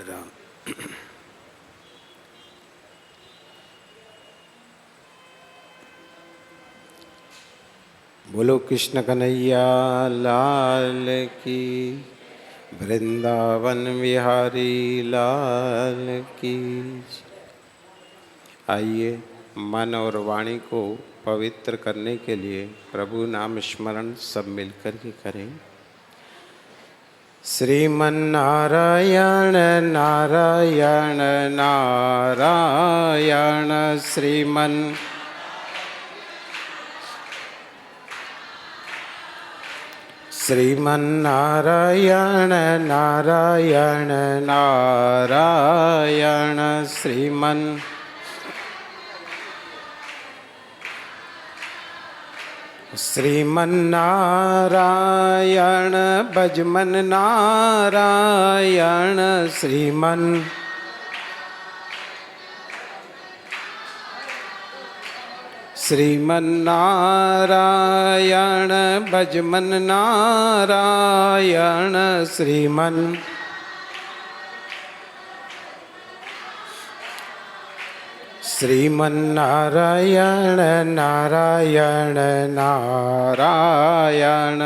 राम। बोलो कृष्ण कन्हैया लाल की, वृंदावन विहारी लाल की। आइए मन और वाणी को पवित्र करने के लिए प्रभु नाम स्मरण सब मिलकर के करें। श्रीमन्नारायण नारायण नारायण श्रीमन्नारायण नारायण नारायण श्रीमन्नारायण भजमन नारायण श्रीमन्नारायण भजमन नारायण श्रीमन्नारायण नारायण नारायण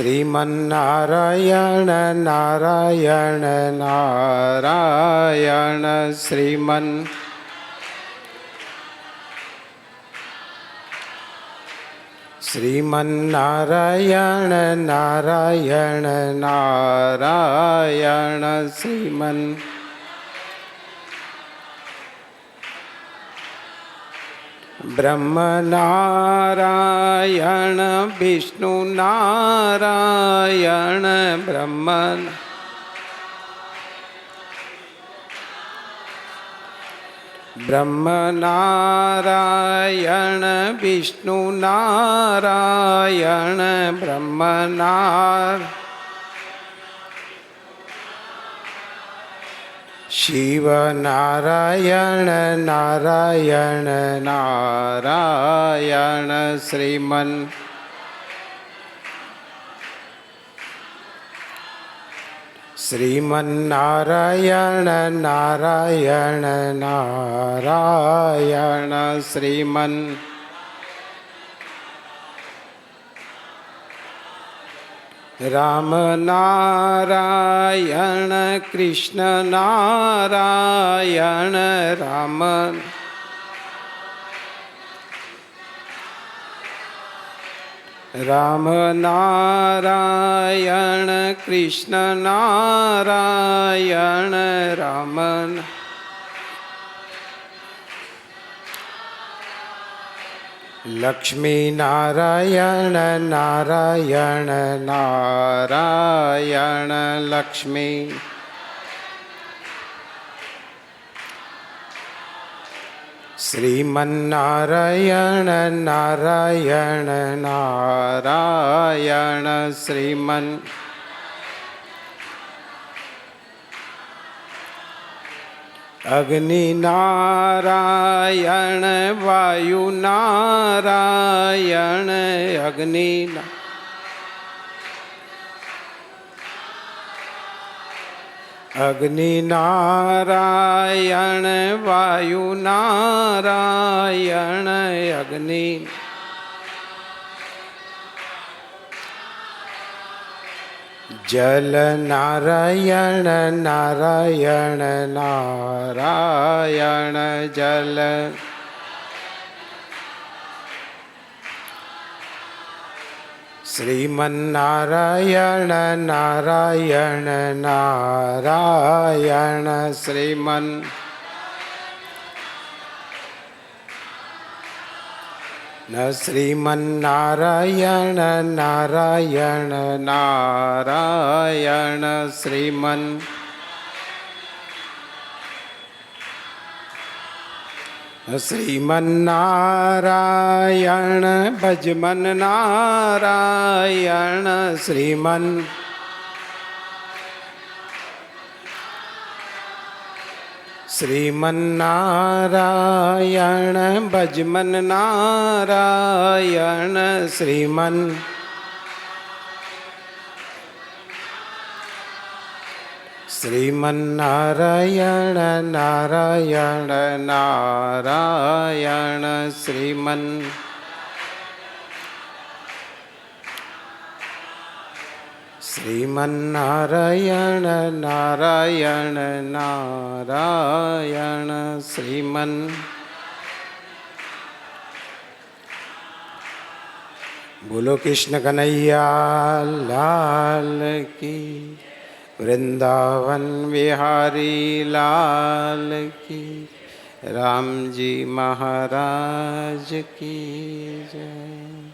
श्रीमन्नारायण नारायण नारायण श्रीमन्नारायण नारायण नारायण ब्रह्म नारायण विष्णु नारायण ब्रह्म नारायण विष्णु नारायण शिव नारायण नारायण नारायण श्रीमन्नारायण नारायण नारायण राम नारायण कृष्ण नारायण राम नारायण कृष्ण नारायण लक्ष्मी नारायण नारायण नारायण लक्ष्मी श्रीमन्नारायण नारायण नारायण अग्नि नारायण वायु नारायण अग्नि नारायण वायु नारायण जल नारायण नारायण नारायण जल श्रीमन्नारायण नारायण नारायण श्रीमन्नारायण नारायण नारायण श्रीमन्नारायण भजमन नारायण श्रीमन्नारायण भजमन नारायण श्रीमन्नारायण नारायण नारायण श्रीमन्नारायण नारायण नारायण बोलो कृष्ण कन्हैया लाल की, वृंदावन विहारी लाल की, राम जी महाराज की जय।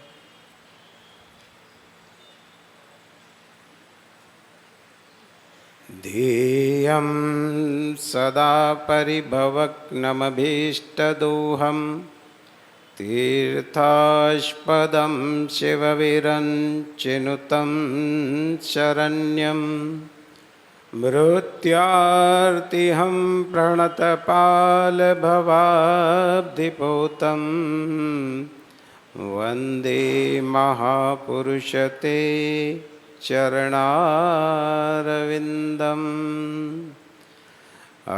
ध्येयं सदा परिभवग्नमभीष्टदोहं तीर्थास्पदं शिवविरञ्चिनुतं शरण्यं मृत्यार्तिहं प्रणतपालभवाब्धिपोतं वन्दे महापुरुषते चरणारविन्दम्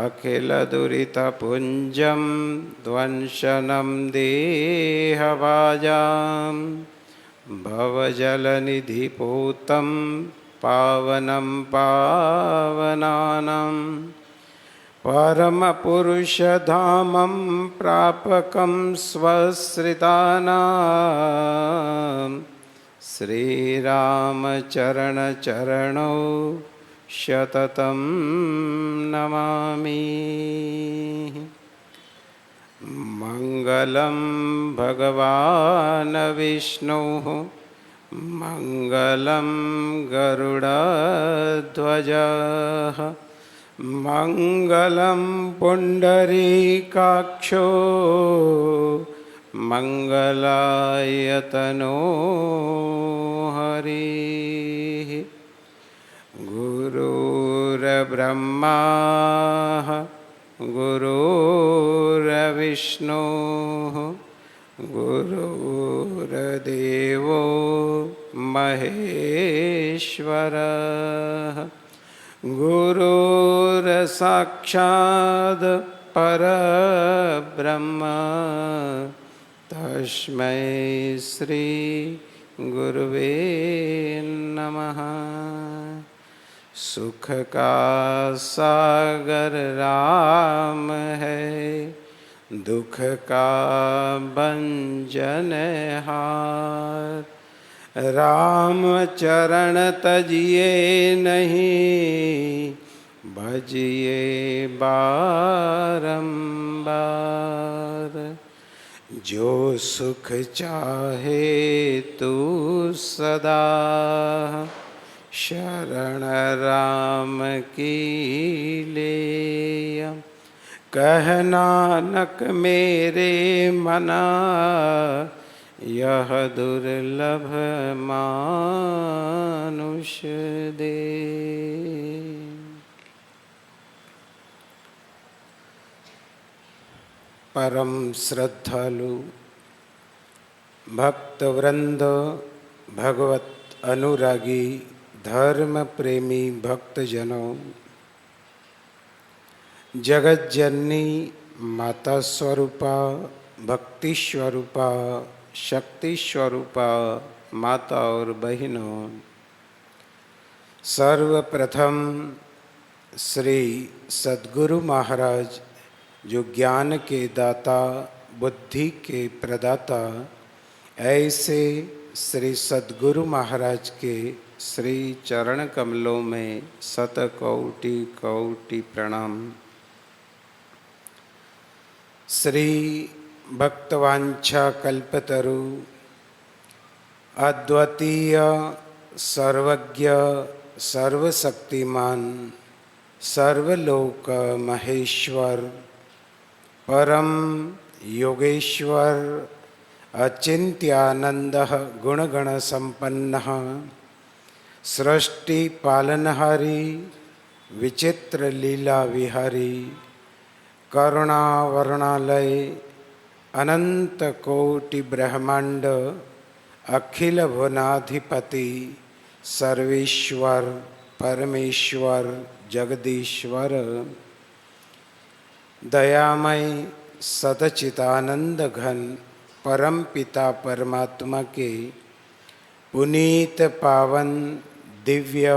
अखिलदुरितपुञ्जं ध्वंसनं देहभाजां भवजलनिधिपूतं पावनं पावनानां परमपुरुषधामं प्रापकं स्वश्रितानां श्रीरामचरणचरणौ शततं नमामि। मङ्गलं भगवान् विष्णुः मङ्गलं गरुडध्वजः मङ्गलं पुण्डरीकाक्षो मङ्गलायतनो हरिः। गुरुर्ब्रह्मा गुरुर्विष्णुः गुरुर्देवो महेश्वरः गुरुर्साक्षात् परब्रह्म तस्मै श्री गुरुवे नमः। सुख का सागर राम है, दुख का भंजनहार, राम चरण तजिए नहीं, भजिए बारंबार। जो सुख चाहे तू सदा, शरण राम की ले। कह नानक मेरे मना, यह दुर्लभ मानुष दे। परम श्रद्धालु भक्तवृंद, भगवत अनुरागी, धर्म प्रेमी भक्तजनों, जगत जननी माता स्वरूपा, भक्ति स्वरूपा, शक्ति स्वरूपा माता और बहनों, सर्वप्रथम श्री सद्गुरु महाराज जो ज्ञान के दाता, बुद्धि के प्रदाता, ऐसे श्री सद्गुरु महाराज के श्री चरण कमलों में शतकोटि कोटि प्रणाम। श्री भक्तवांछा कल्पतरु, अद्वितीय सर्वज्ञ सर्वशक्तिमान सर्वलोक महेश्वर परम योगेश्वर अचिंत्यानंदः गुणगण संपन्नः सृष्टि पालनहारी विचित्र लीला विहारी करुणावर्णालय अनंत कोटि ब्रह्मांड अखिल भुवनाधिपति सर्वेश्वर परमेश्वर जगदीश्वर दयामय सदचितानंद घन परम पिता परमात्मा के पुनीत पावन दिव्य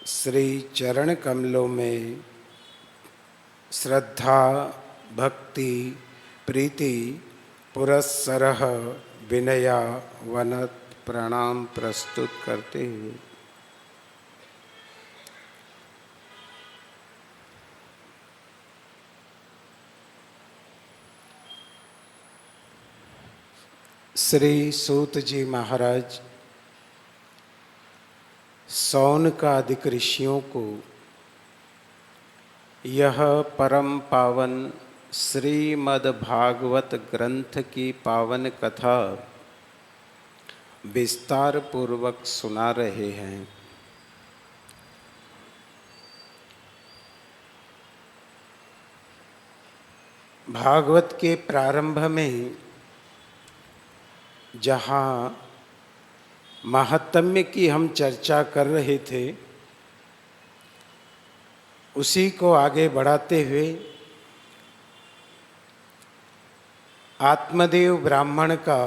श्री चरण कमलों में श्रद्धा भक्ति प्रीति पुरस्सरह विनया वनत प्रणाम प्रस्तुत करते हुए श्री सूत जी महाराज सौनकादिक ऋषियों को यह परम पावन श्रीमद् भागवत ग्रंथ की पावन कथा विस्तार पूर्वक सुना रहे हैं। भागवत के प्रारंभ में जहाँ महात्म्य की हम चर्चा कर रहे थे, उसी को आगे बढ़ाते हुए आत्मदेव ब्राह्मण का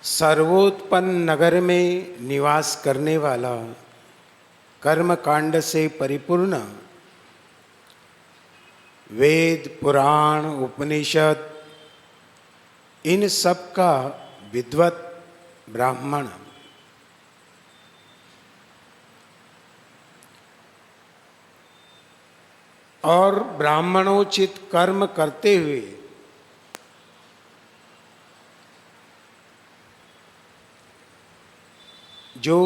सर्वोत्पन्न नगर में निवास करने वाला कर्म कांड से परिपूर्ण वेद पुराण उपनिषद इन सब का विद्वत ब्राह्मण और ब्राह्मणोचित कर्म करते हुए जो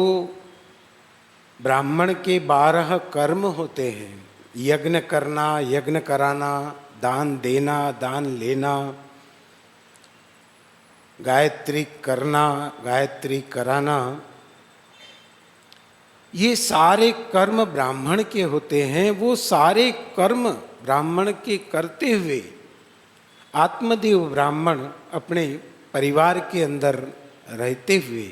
ब्राह्मण के 12 कर्म होते हैं, यज्ञ करना, यज्ञ कराना, दान देना, दान लेना, गायत्री करना, गायत्री कराना, ये सारे कर्म ब्राह्मण के होते हैं। वो सारे कर्म ब्राह्मण के करते हुए आत्मदेव ब्राह्मण अपने परिवार के अंदर रहते हुए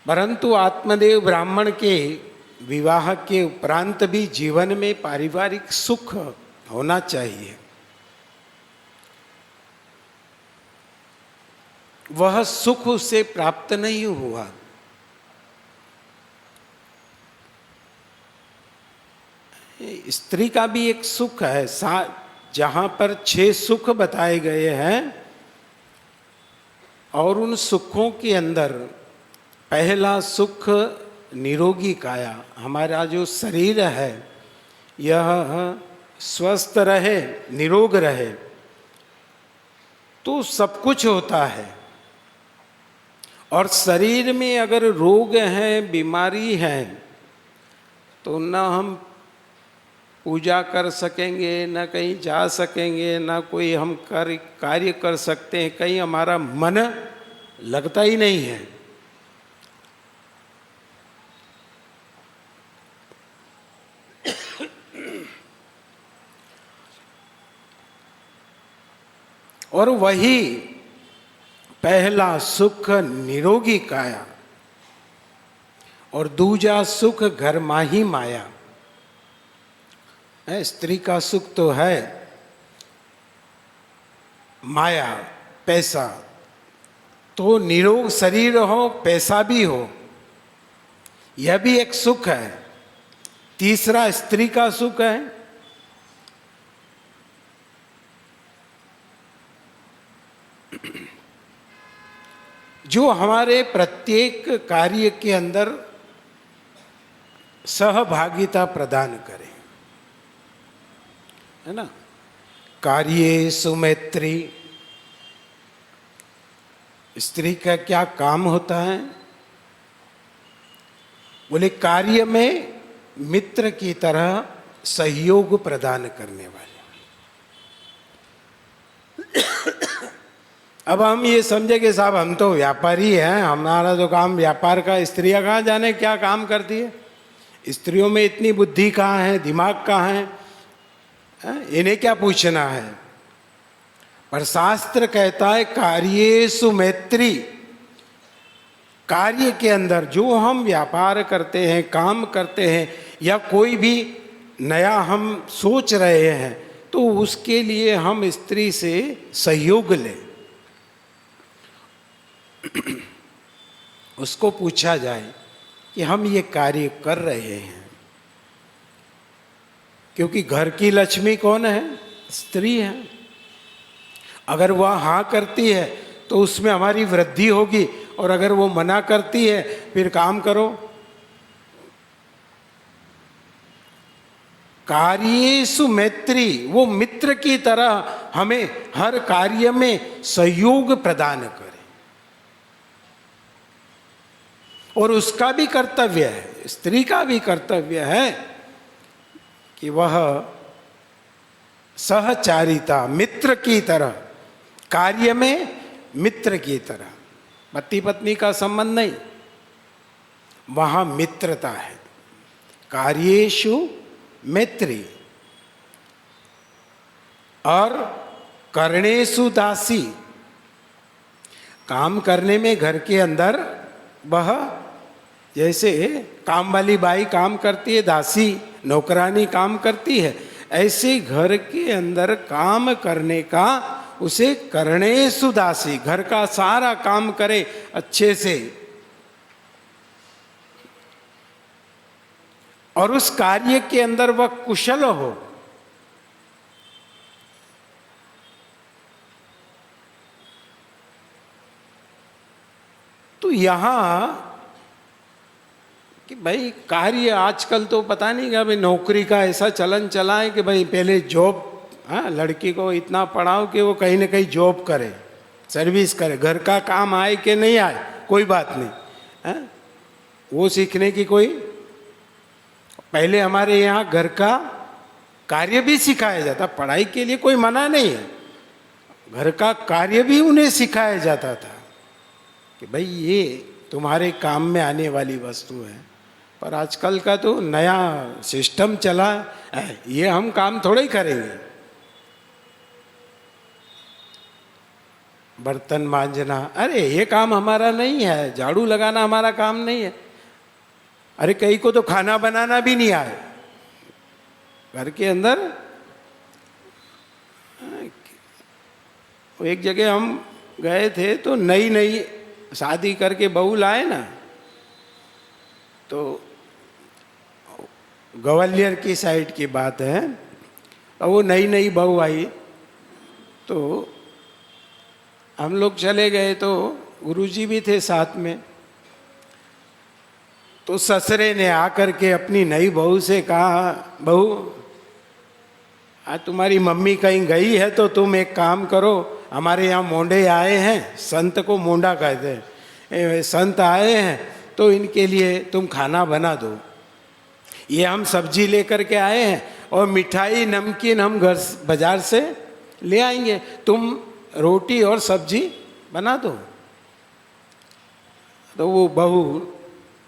परंतु आत्मदेव ब्राह्मण के विवाह के उपरांत भी जीवन में पारिवारिक सुख होना चाहिए। वह सुख उसे प्राप्त नहीं हुआ। स्त्री का भी एक सुख है, जहां पर 6 सुख बताए गए हैं और उन सुखों के अंदर पहला सुख निरोगी काया, हमारा जो शरीर है यह स्वस्थ रहे, निरोग रहे तो सब कुछ होता है। और शरीर में अगर रोग है, बीमारी है, तो न हम पूजा कर सकेंगे, न कहीं जा सकेंगे, न कोई हम कार्य कर सकते हैं, कहीं हमारा मन लगता ही नहीं है। और वही पहला सुख निरोगी काया और दूजा सुख घर माही माया। स्त्री का सुख तो है माया, पैसा, तो निरोग शरीर हो, पैसा भी हो, यह भी एक सुख है। तीसरा स्त्री का सुख है जो हमारे प्रत्येक कार्य के अंदर सहभागिता प्रदान करे, है ना। कार्ये सुमैत्री, स्त्री का क्या काम होता है? बोले कार्य में मित्र की तरह सहयोग प्रदान करने वाले। अब हम ये समझे कि साहब हम तो व्यापारी हैं, हमारा तो काम व्यापार का, स्त्रियां कहाँ जाने क्या काम करती है? स्त्रियों में इतनी बुद्धि कहाँ है, दिमाग कहाँ है? इन्हें क्या पूछना है? पर शास्त्र कहता है कार्येषु मैत्री। कार्य के अंदर जो हम व्यापार करते हैं, काम करते हैं, या कोई भी नया हम सोच रहे हैं, तो उसके लिए हम स्त्री से सहयोग लें। उसको पूछा जाए कि हम ये कार्य कर रहे हैं, क्योंकि घर की लक्ष्मी कौन है? स्त्री है। अगर वह हाँ करती है तो उसमें हमारी वृद्धि होगी, और अगर वो मना करती है फिर काम करो। कार्येषु मैत्री, वो मित्र की तरह हमें हर कार्य में सहयोग प्रदान करे। और उसका भी कर्तव्य है, स्त्री का भी कर्तव्य है कि वह सहचारिता, मित्र की तरह, कार्य में मित्र की तरह, पति पत्नी का संबंध नहीं, वहां मित्रता है। कार्येषु मैत्री और करणेषु दासी। काम करने में घर के अंदर वह, जैसे काम वाली बाई काम करती है, दासी नौकरानी काम करती है, ऐसे घर के अंदर काम करने का उसे करणेषु दासी, घर का सारा काम करे अच्छे से, और उस कार्य के अंदर वह कुशल हो। तो यहां कि भाई कार्य, आजकल तो पता नहीं क्या भाई नौकरी का ऐसा चलन चला है कि भाई पहले जॉब, हाँ, लड़की को इतना पढ़ाओ कि वो कहीं ना कहीं जॉब करे, सर्विस करे, घर का काम आए कि नहीं आए कोई बात नहीं, हाँ? वो सीखने की कोई, पहले हमारे यहाँ घर का कार्य भी सिखाया जाता, पढ़ाई के लिए कोई मना नहीं है, घर का कार्य भी उन्हें सिखाया जाता था कि भाई ये तुम्हारे काम में आने वाली वस्तु है। पर आजकल का तो नया सिस्टम चला है, ये हम काम थोड़े ही करेंगे। बर्तन मांजना, अरे ये काम हमारा नहीं है, झाड़ू लगाना हमारा काम नहीं है। अरे कई को तो खाना बनाना भी नहीं आए घर के अंदर। एक जगह हम गए थे तो नई नई शादी करके बहू लाए ना, तो ग्वालियर की साइड की बात है, और वो नई नई बहू आई तो हम लोग चले गए, तो गुरुजी भी थे साथ में। तो ससुरे ने आकर के अपनी नई बहू से कहा, बहू आज तुम्हारी मम्मी कहीं गई है तो तुम एक काम करो, हमारे यहाँ मोंडे आए हैं, संत को मोंडा कहते हैं, संत आए हैं तो इनके लिए तुम खाना बना दो। ये हम सब्जी लेकर के आए हैं और मिठाई नमकीन हम घर बाजार से ले आएंगे, तुम रोटी और सब्जी बना दो। तो वो बहू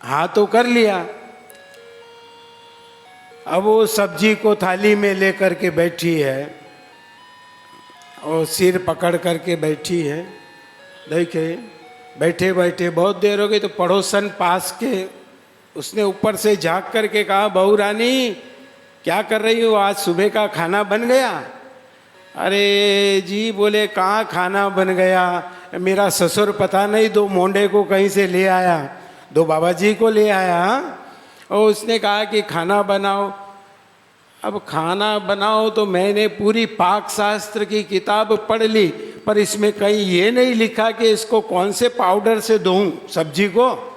हाँ तो कर लिया। अब वो सब्जी को थाली में लेकर के बैठी है और सिर पकड़ करके बैठी है। देखे बैठे बैठे बहुत देर हो गई, तो पड़ोसन पास के उसने ऊपर से झांक करके कहा, बहू रानी क्या कर रही हो, आज सुबह का खाना बन गया? अरे जी, बोले कहाँ खाना बन गया, मेरा ससुर पता नहीं दो मोंडे को कहीं से ले आया, दो बाबा जी को ले आया, और उसने कहा कि खाना बनाओ। अब खाना बनाओ तो मैंने पूरी पाक शास्त्र की किताब पढ़ ली, पर इसमें कहीं ये नहीं लिखा कि इसको कौन से पाउडर से धोऊं, सब्जी को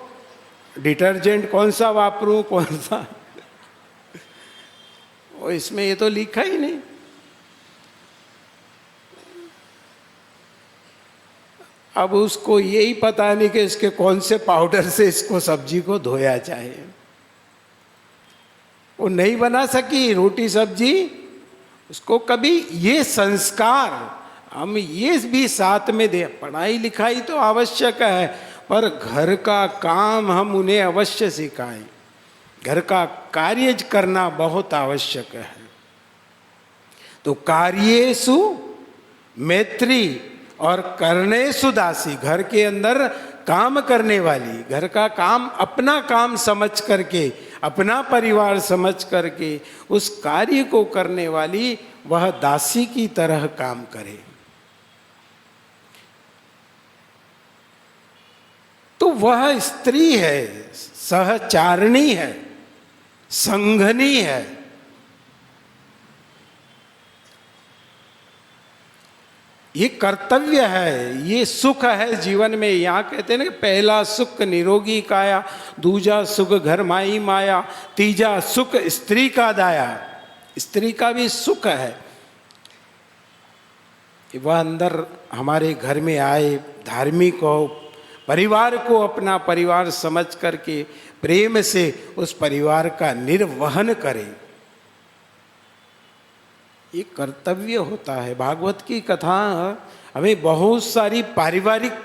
डिटर्जेंट कौन सा वापरूं, कौन सा और इसमें ये तो लिखा ही नहीं। अब उसको यही पता नहीं कि इसके कौन से पाउडर से इसको सब्जी को धोया जाए। वो नहीं बना सकी रोटी सब्जी, उसको कभी ये संस्कार हम ये भी साथ में दे। पढ़ाई लिखाई तो आवश्यक है, पर घर का काम हम उन्हें अवश्य सिखाएं। घर का कार्य करना बहुत आवश्यक है। तो कार्येषु मैत्री और कर्णेषु दासी, घर के अंदर काम करने वाली, घर का काम अपना काम समझ करके, अपना परिवार समझ करके उस कार्य को करने वाली वह दासी की तरह काम करे। तो वह स्त्री है, सहचारिणी है, संघनी है। ये कर्तव्य है, ये सुख है जीवन में। यहाँ कहते हैं ना कि पहला सुख निरोगी काया, दूजा सुख घर माई माया, तीजा सुख स्त्री का दाया। स्त्री का भी सुख है, वह अंदर हमारे घर में आए, धार्मिक हो, परिवार को अपना परिवार समझ करके प्रेम से उस परिवार का निर्वहन करे। ये कर्तव्य होता है। भागवत की कथा हमें बहुत सारी पारिवारिक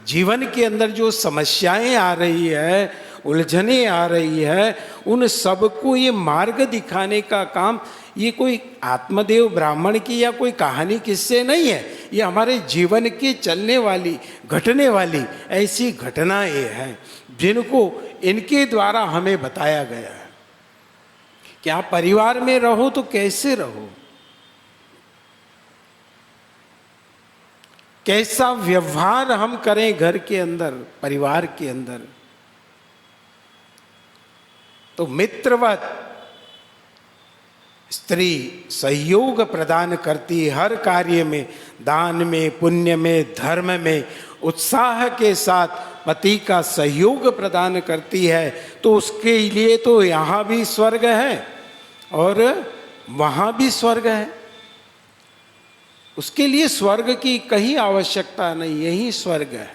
जीवन के अंदर जो समस्याएं आ रही है, उलझने आ रही है, उन सबको ये मार्ग दिखाने का काम, ये कोई आत्मदेव ब्राह्मण की या कोई कहानी किस्से नहीं है। ये हमारे जीवन की चलने वाली, घटने वाली ऐसी घटनाएं हैं जिनको इनके द्वारा हमें बताया गया है कि आप परिवार में रहो तो कैसे रहो, कैसा व्यवहार हम करें घर के अंदर, परिवार के अंदर। तो मित्रवत स्त्री सहयोग प्रदान करती है हर कार्य में, दान में, पुण्य में, धर्म में उत्साह के साथ पति का सहयोग प्रदान करती है। तो उसके लिए तो यहाँ भी स्वर्ग है और वहाँ भी स्वर्ग है। उसके लिए स्वर्ग की कहीं आवश्यकता नहीं, यही स्वर्ग है।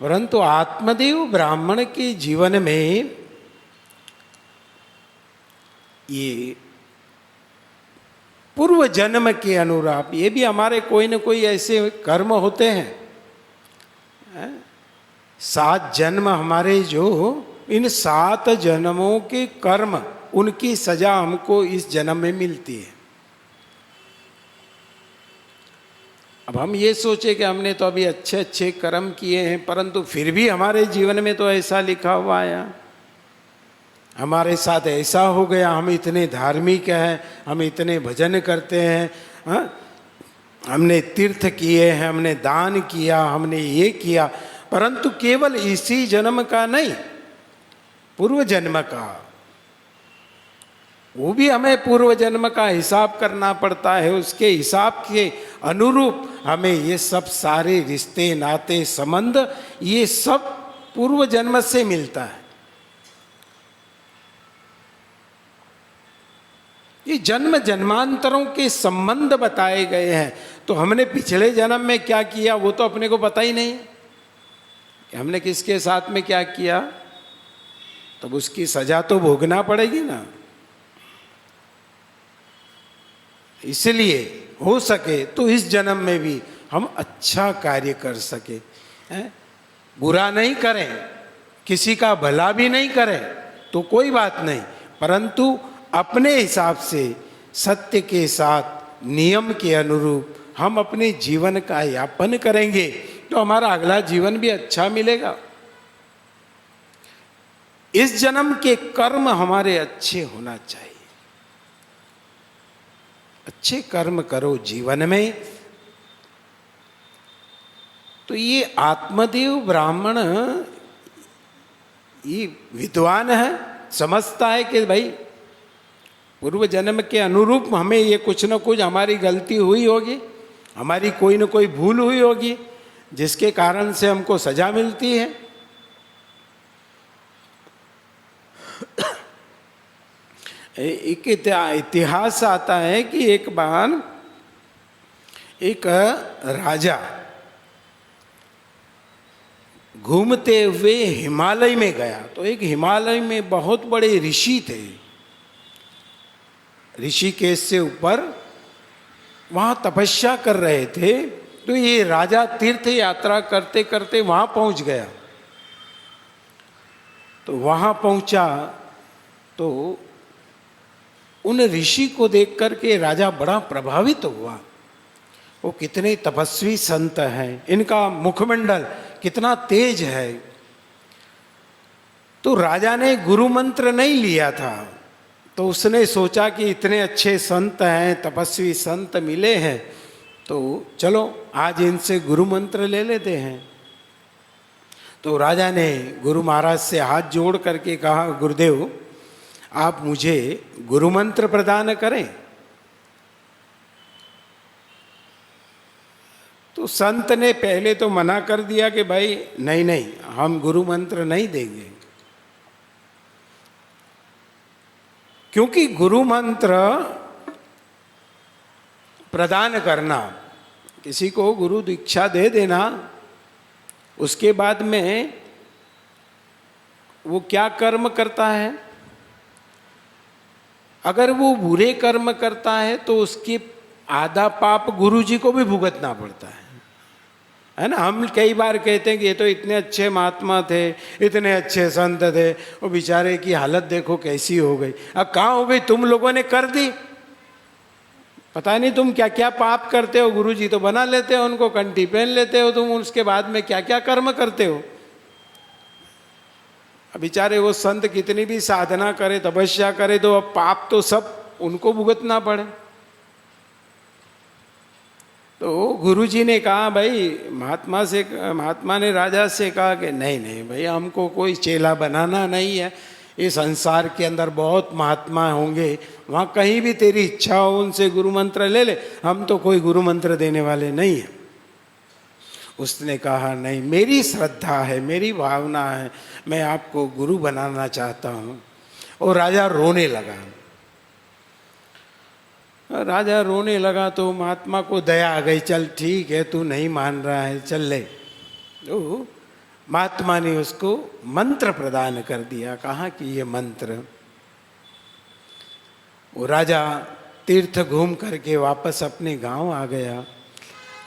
परंतु आत्मदेव ब्राह्मण के जीवन में ये पूर्व जन्म के अनुरूप, ये भी हमारे कोई न कोई ऐसे कर्म होते हैं। 7 जन्म हमारे, जो इन 7 जन्मों के कर्म, उनकी सजा हमको इस जन्म में मिलती है। अब हम ये सोचे कि हमने तो अभी अच्छे अच्छे कर्म किए हैं, परंतु फिर भी हमारे जीवन में तो ऐसा लिखा हुआ आया, हमारे साथ ऐसा हो गया, हम इतने धार्मिक हैं, हम इतने भजन करते हैं, हाँ? हमने तीर्थ किए हैं, हमने दान किया, हमने ये किया, परंतु केवल इसी जन्म का नहीं, पूर्व जन्म का, वो भी हमें पूर्व जन्म का हिसाब करना पड़ता है। उसके हिसाब के अनुरूप हमें ये सब सारे रिश्ते, नाते, संबंध, ये सब पूर्व जन्म से मिलता है। ये जन्म जन्मांतरों के संबंध बताए गए हैं। तो हमने पिछले जन्म में क्या किया वो तो अपने को पता ही नहीं है। हमने किसके साथ में क्या किया, तब उसकी सजा तो भोगना पड़ेगी ना। इसलिए हो सके तो इस जन्म में भी हम अच्छा कार्य कर सके, बुरा नहीं करें, किसी का भला भी नहीं करें तो कोई बात नहीं, परंतु अपने हिसाब से सत्य के साथ, नियम के अनुरूप हम अपने जीवन का यापन करेंगे तो हमारा अगला जीवन भी अच्छा मिलेगा। इस जन्म के कर्म हमारे अच्छे होना चाहिए। अच्छे कर्म करो जीवन में। तो ये आत्मदेव ब्राह्मण ये विद्वान है, समझता है कि भाई पूर्व जन्म के अनुरूप हमें ये कुछ न कुछ हमारी गलती हुई होगी, हमारी कोई न कोई भूल हुई होगी, जिसके कारण से हमको सजा मिलती है। एक इतिहास आता है कि एक बार एक राजा घूमते हुए हिमालय में गया। तो एक हिमालय में बहुत बड़े ऋषि थे, ऋषिकेश से ऊपर, वहाँ तपस्या कर रहे थे। तो ये राजा तीर्थ यात्रा करते करते वहाँ पहुँच गया। तो वहाँ पहुँचा तो उन ऋषि को देख करके राजा बड़ा प्रभावित हुआ। वो कितने तपस्वी संत हैं, इनका मुखमंडल कितना तेज है। तो राजा ने गुरु मंत्र नहीं लिया था, तो उसने सोचा कि इतने अच्छे संत हैं, तपस्वी संत मिले हैं, तो चलो आज इनसे गुरु मंत्र ले लेते हैं। तो राजा ने गुरु महाराज से हाथ जोड़ करके कहा, गुरुदेव आप मुझे गुरु मंत्र प्रदान करें। तो संत ने पहले तो मना कर दिया कि भाई नहीं नहीं, हम गुरु मंत्र नहीं देंगे, क्योंकि गुरु मंत्र प्रदान करना, किसी को गुरु दीक्षा दे देना, उसके बाद में वो क्या कर्म करता है, अगर वो बुरे कर्म करता है तो उसके आधा पाप गुरु जी को भी भुगतना पड़ता है ना। हम कई बार कहते हैं कि ये तो इतने अच्छे महात्मा थे, इतने अच्छे संत थे, वो बेचारे की हालत देखो कैसी हो गई। अब कहाँ हो गई, तुम लोगों ने कर दी, पता नहीं तुम क्या क्या पाप करते हो। गुरु जी तो बना लेते हो, उनको कंठी पहन लेते हो तुम, उसके बाद में क्या क्या कर्म करते हो। अब बेचारे वो संत कितनी भी साधना करे, तपस्या करे, तो अब पाप तो सब उनको भुगतना पड़े। तो गुरु जी ने कहा, भाई महात्मा ने राजा से कहा कि नहीं नहीं भाई, हमको कोई चेला बनाना नहीं है, इस संसार के अंदर बहुत महात्मा होंगे, वहाँ कहीं भी तेरी इच्छा हो उनसे गुरु मंत्र ले ले, हम तो कोई गुरु मंत्र देने वाले नहीं हैं। उसने कहा नहीं, मेरी श्रद्धा है, मेरी भावना है, मैं आपको गुरु बनाना चाहता हूँ। और राजा रोने लगा। राजा रोने लगा तो महात्मा को दया आ गई, चल ठीक है तू नहीं मान रहा है, चल ले। तो महात्मा ने उसको मंत्र प्रदान कर दिया, कहा कि ये मंत्र। वो राजा तीर्थ घूम करके वापस अपने गांव आ गया।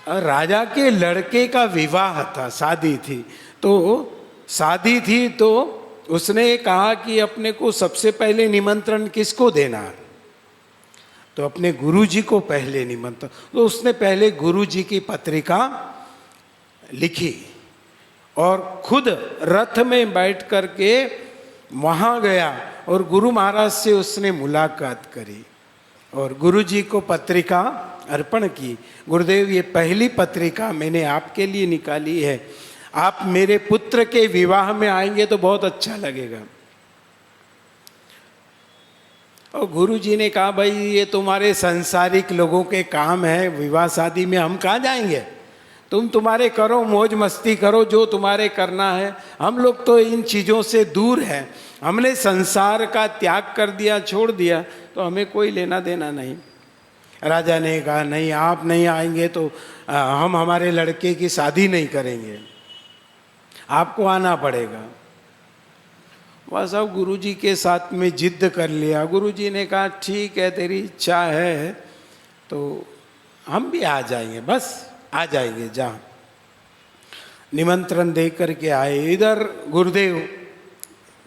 और राजा के लड़के का विवाह था, शादी थी, तो उसने कहा कि अपने को सबसे पहले निमंत्रण किसको देना है, तो अपने गुरुजी को पहले निमंत्रण। तो उसने पहले गुरुजी की पत्रिका लिखी और खुद रथ में बैठ करके वहाँ गया और गुरु महाराज से उसने मुलाकात करी और गुरुजी को पत्रिका अर्पण की। गुरुदेव, ये पहली पत्रिका मैंने आपके लिए निकाली है, आप मेरे पुत्र के विवाह में आएंगे तो बहुत अच्छा लगेगा। और गुरुजी ने कहा, भाई ये तुम्हारे सांसारिक लोगों के काम है, विवाह शादी में हम कहाँ जाएंगे, तुम्हारे करो, मौज मस्ती करो, जो तुम्हारे करना है। हम लोग तो इन चीज़ों से दूर हैं, हमने संसार का त्याग कर दिया, छोड़ दिया, तो हमें कोई लेना देना नहीं। राजा ने कहा, नहीं आप नहीं आएंगे तो हम हमारे लड़के की शादी नहीं करेंगे, आपको आना पड़ेगा। वह सब गुरुजी के साथ में जिद कर लिया। गुरुजी ने कहा, ठीक है तेरी इच्छा है तो हम भी आ जाएंगे, बस आ जाएंगे, जा। निमंत्रण दे करके आए। इधर गुरुदेव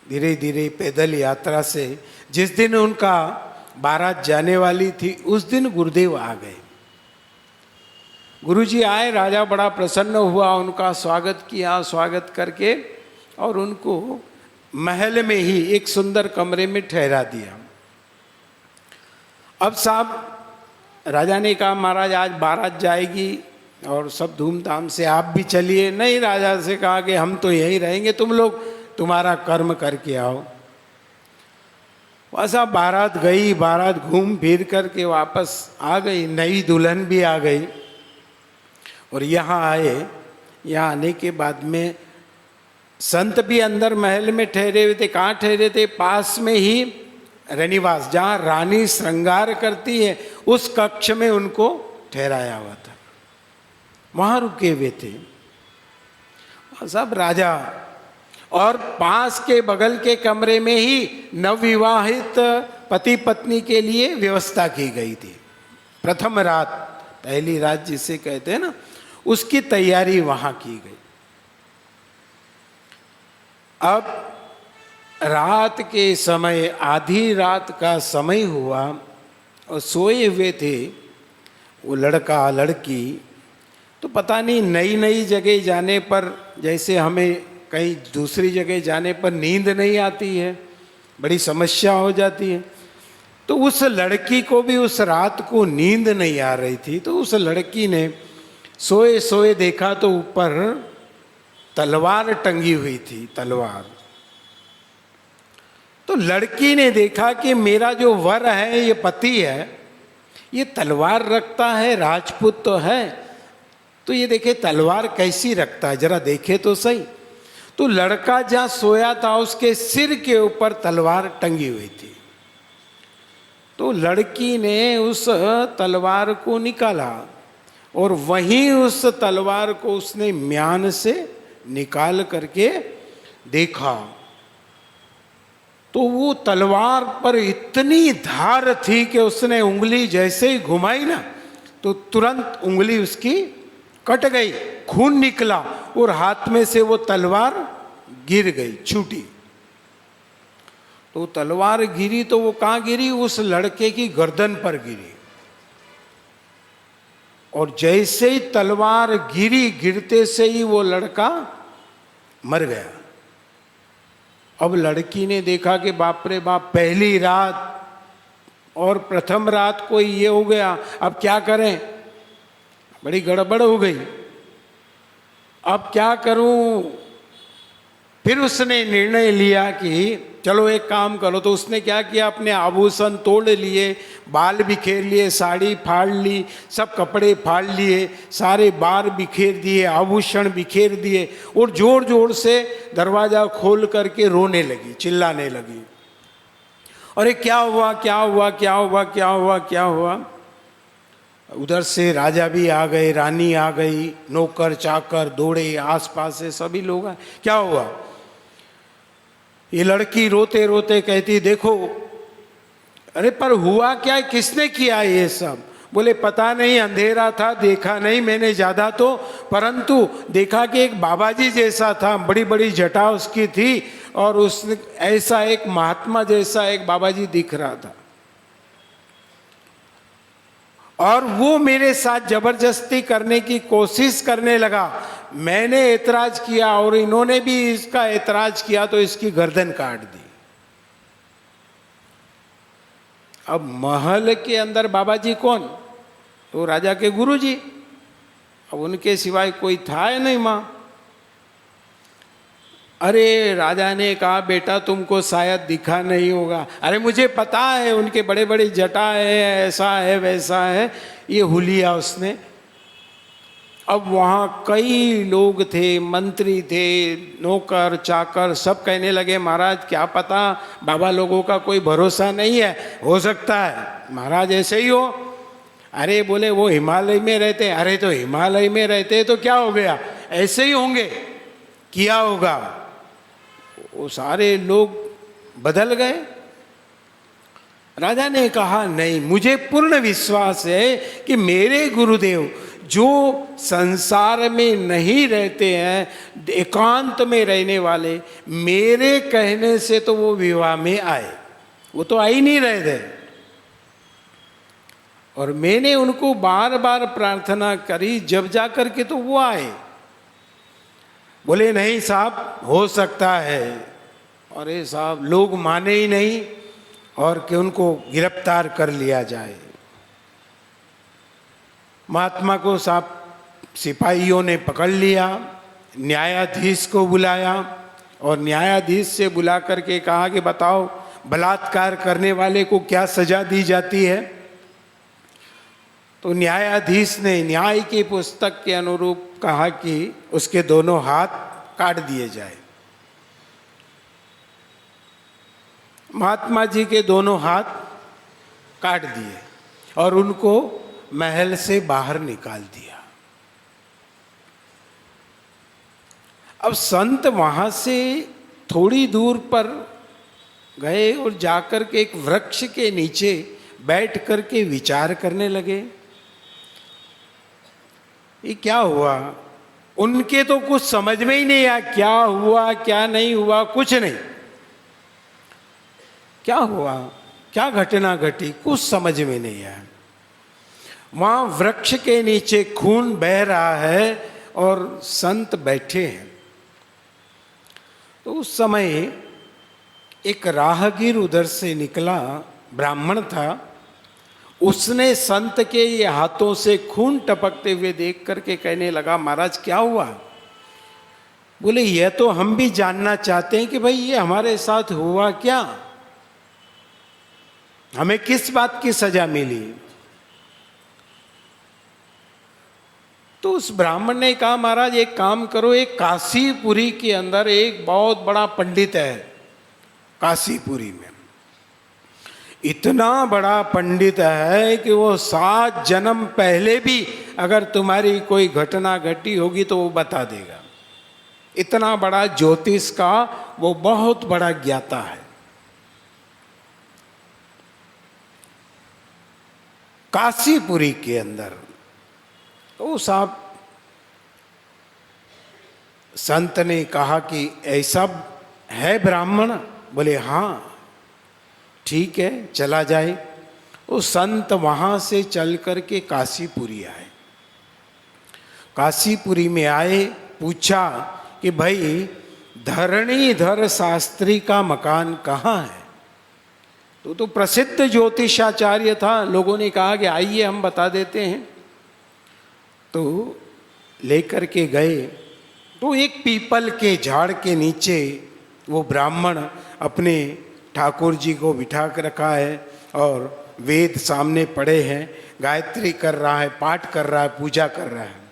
धीरे धीरे पैदल यात्रा से, जिस दिन उनका बारात जाने वाली थी उस दिन गुरुदेव आ गए। गुरुजी आए, राजा बड़ा प्रसन्न हुआ, उनका स्वागत किया। स्वागत करके और उनको महल में ही एक सुंदर कमरे में ठहरा दिया। अब साहब राजा ने कहा, महाराज आज बारात जाएगी और सब धूमधाम से, आप भी चलिए। नहीं, राजा से कहा कि हम तो यहीं रहेंगे, तुम लोग तुम्हारा कर्म करके आओ। वैसा बारात गई, बारात घूम फिर करके वापस आ गई, नई दुल्हन भी आ गई। और यहाँ आए, यहाँ आने के बाद में संत भी अंदर महल में ठहरे हुए थे। कहाँ ठहरे थे? पास में ही रनिवास, जहाँ रानी श्रृंगार करती है, उस कक्ष में उनको ठहराया हुआ था, वहाँ रुके हुए थे सब राजा। और पास के बगल के कमरे में ही नवविवाहित पति पत्नी के लिए व्यवस्था की गई थी। प्रथम रात, पहली रात जिसे कहते हैं ना, उसकी तैयारी वहाँ की गई। अब रात के समय, आधी रात का समय हुआ और सोए हुए थे वो लड़का लड़की। तो पता नहीं नई नई जगह जाने पर, जैसे हमें कहीं दूसरी जगह जाने पर नींद नहीं आती है, बड़ी समस्या हो जाती है, तो उस लड़की को भी उस रात को नींद नहीं आ रही थी। तो उस लड़की ने सोए सोए देखा तो ऊपर तलवार टंगी हुई थी, तलवार। तो लड़की ने देखा कि मेरा जो वर है, ये पति है, ये तलवार रखता है, राजपूत तो है, तो ये देखे तलवार कैसी रखता है, जरा देखे तो सही। तो लड़का जहां सोया था उसके सिर के ऊपर तलवार टंगी हुई थी। तो लड़की ने उस तलवार को निकाला और वहीं उस तलवार को उसने म्यान से निकाल करके देखा, तो वो तलवार पर इतनी धार थी कि उसने उंगली जैसे ही घुमाई ना, तो तुरंत उंगली उसकी कट गई, खून निकला और हाथ में से वो तलवार गिर गई, छूटी। तो तलवार गिरी तो वो कहाँ गिरी? उस लड़के की गर्दन पर गिरी। और जैसे ही तलवार गिरी, गिरते से ही वो लड़का मर गया। अब लड़की ने देखा कि बाप रे बाप, पहली रात और प्रथम रात को ये हो गया, अब क्या करें? बड़ी गड़बड़ हो गई, अब क्या करूं? फिर उसने निर्णय लिया कि चलो एक काम करो। तो उसने क्या किया, अपने आभूषण तोड़ लिए, बाल बिखेर लिए, साड़ी फाड़ ली, सब कपड़े फाड़ लिए, सारे बार बिखेर दिए, आभूषण बिखेर दिए और जोर जोर से दरवाजा खोल करके रोने लगी, चिल्लाने लगी, अरे क्या हुआ, क्या हुआ, क्या हुआ, क्या हुआ, क्या हुआ? उधर से राजा भी आ गए, रानी आ गई, नौकर चाकर दौड़े, आसपास से सभी लोग आए। क्या हुआ? ये लड़की रोते रोते कहती, देखो। अरे पर हुआ क्या, किसने किया ये सब? बोले पता नहीं, अंधेरा था, देखा नहीं मैंने ज्यादा तो, परंतु देखा कि एक बाबा जी जैसा था, बड़ी बड़ी जटा उसकी थी और उसने ऐसा एक महात्मा जैसा एक बाबा जी दिख रहा था और वो मेरे साथ जबरदस्ती करने की कोशिश करने लगा। मैंने ऐतराज किया और इन्होंने भी इसका ऐतराज किया तो इसकी गर्दन काट दी। अब महल के अंदर बाबा जी कौन? तो राजा के गुरु जी। अब उनके सिवाय कोई था ही नहीं मां। अरे राजा ने कहा, बेटा तुमको शायद दिखा नहीं होगा। अरे मुझे पता है, उनके बड़े बड़े जटा है, ऐसा है वैसा है, ये हुलिया उसने। अब वहाँ कई लोग थे, मंत्री थे, नौकर चाकर, सब कहने लगे महाराज क्या पता, बाबा लोगों का कोई भरोसा नहीं है, हो सकता है महाराज ऐसे ही हो। अरे बोले वो हिमालय में रहते। अरे तो हिमालय में रहते तो क्या हो गया, ऐसे ही होंगे, किया होगा। वो सारे लोग बदल गए। राजा ने कहा नहीं, मुझे पूर्ण विश्वास है कि मेरे गुरुदेव जो संसार में नहीं रहते हैं, एकांत में रहने वाले, मेरे कहने से तो वो विवाह में आए, वो तो आ ही नहीं रहे थे। और मैंने उनको बार बार प्रार्थना करी, जब जा कर के तो वो आए। बोले नहीं साहब, हो सकता है। अरे साहब, लोग माने ही नहीं और कि उनको गिरफ्तार कर लिया जाए। महात्मा को साहब सिपाहियों ने पकड़ लिया, न्यायाधीश को बुलाया और न्यायाधीश से बुला करके कहा कि बताओ बलात्कार करने वाले को क्या सजा दी जाती है। तो न्यायाधीश ने न्याय की पुस्तक के अनुरूप कहा कि उसके दोनों हाथ काट दिए जाए। महात्मा जी के दोनों हाथ काट दिए और उनको महल से बाहर निकाल दिया। अब संत वहां से थोड़ी दूर पर गए और जाकर के एक वृक्ष के नीचे बैठ करके विचार करने लगे, ये क्या हुआ। उनके तो कुछ समझ में ही नहीं आया, क्या हुआ क्या नहीं हुआ, कुछ नहीं। क्या हुआ, क्या घटना घटी, कुछ समझ में नहीं आया। वहां वृक्ष के नीचे खून बह रहा है और संत बैठे हैं। तो उस समय एक राहगीर उधर से निकला, ब्राह्मण था। उसने संत के ये हाथों से खून टपकते हुए देख करके कहने लगा, महाराज क्या हुआ? बोले, यह तो हम भी जानना चाहते हैं कि भाई ये हमारे साथ हुआ क्या, हमें किस बात की सजा मिली। तो उस ब्राह्मण ने कहा, महाराज एक काम करो, एक काशीपुरी के अंदर एक बहुत बड़ा पंडित है, काशीपुरी में इतना बड़ा पंडित है कि वो 7 जन्म पहले भी अगर तुम्हारी कोई घटना घटी होगी तो वो बता देगा। इतना बड़ा ज्योतिष का वो बहुत बड़ा ज्ञाता है। काशीपुरी के अंदर तो साहब संत ने कहा कि ऐसा है ब्राह्मण? बोले हाँ ठीक है, चला जाए। वो संत वहां से चल करके काशीपुरी आए। काशीपुरी में आए, पूछा कि भाई धरणीधर शास्त्री का मकान कहाँ है? तो प्रसिद्ध ज्योतिषाचार्य था। लोगों ने कहा कि आइए हम बता देते हैं। तो लेकर के गए तो एक पीपल के झाड़ के नीचे वो ब्राह्मण अपने ठाकुर जी को बिठा कर रखा है और वेद सामने पड़े हैं, गायत्री कर रहा है, पाठ कर रहा है, पूजा कर रहा है।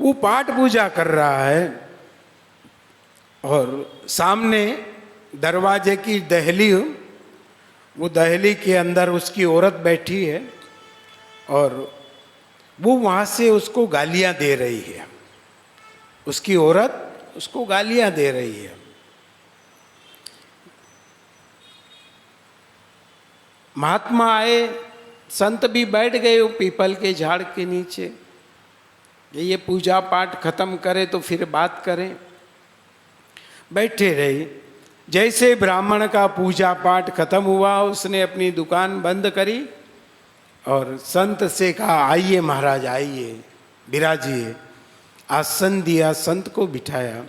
वो पाठ पूजा कर रहा है और सामने दरवाजे की दहली, वो दहली के अंदर उसकी औरत बैठी है और वो वहाँ से उसको गालियाँ दे रही है। उसकी औरत उसको गालियाँ दे रही है। महात्मा आए, संत भी बैठ गए वो पीपल के झाड़ के नीचे। ये पूजा पाठ खत्म करे तो फिर बात करें। बैठे रहे। जैसे ब्राह्मण का पूजा पाठ खत्म हुआ, उसने अपनी दुकान बंद करी और संत से कहा, आइए महाराज आइए, विराजिए। आसन दिया, संत को बिठाया।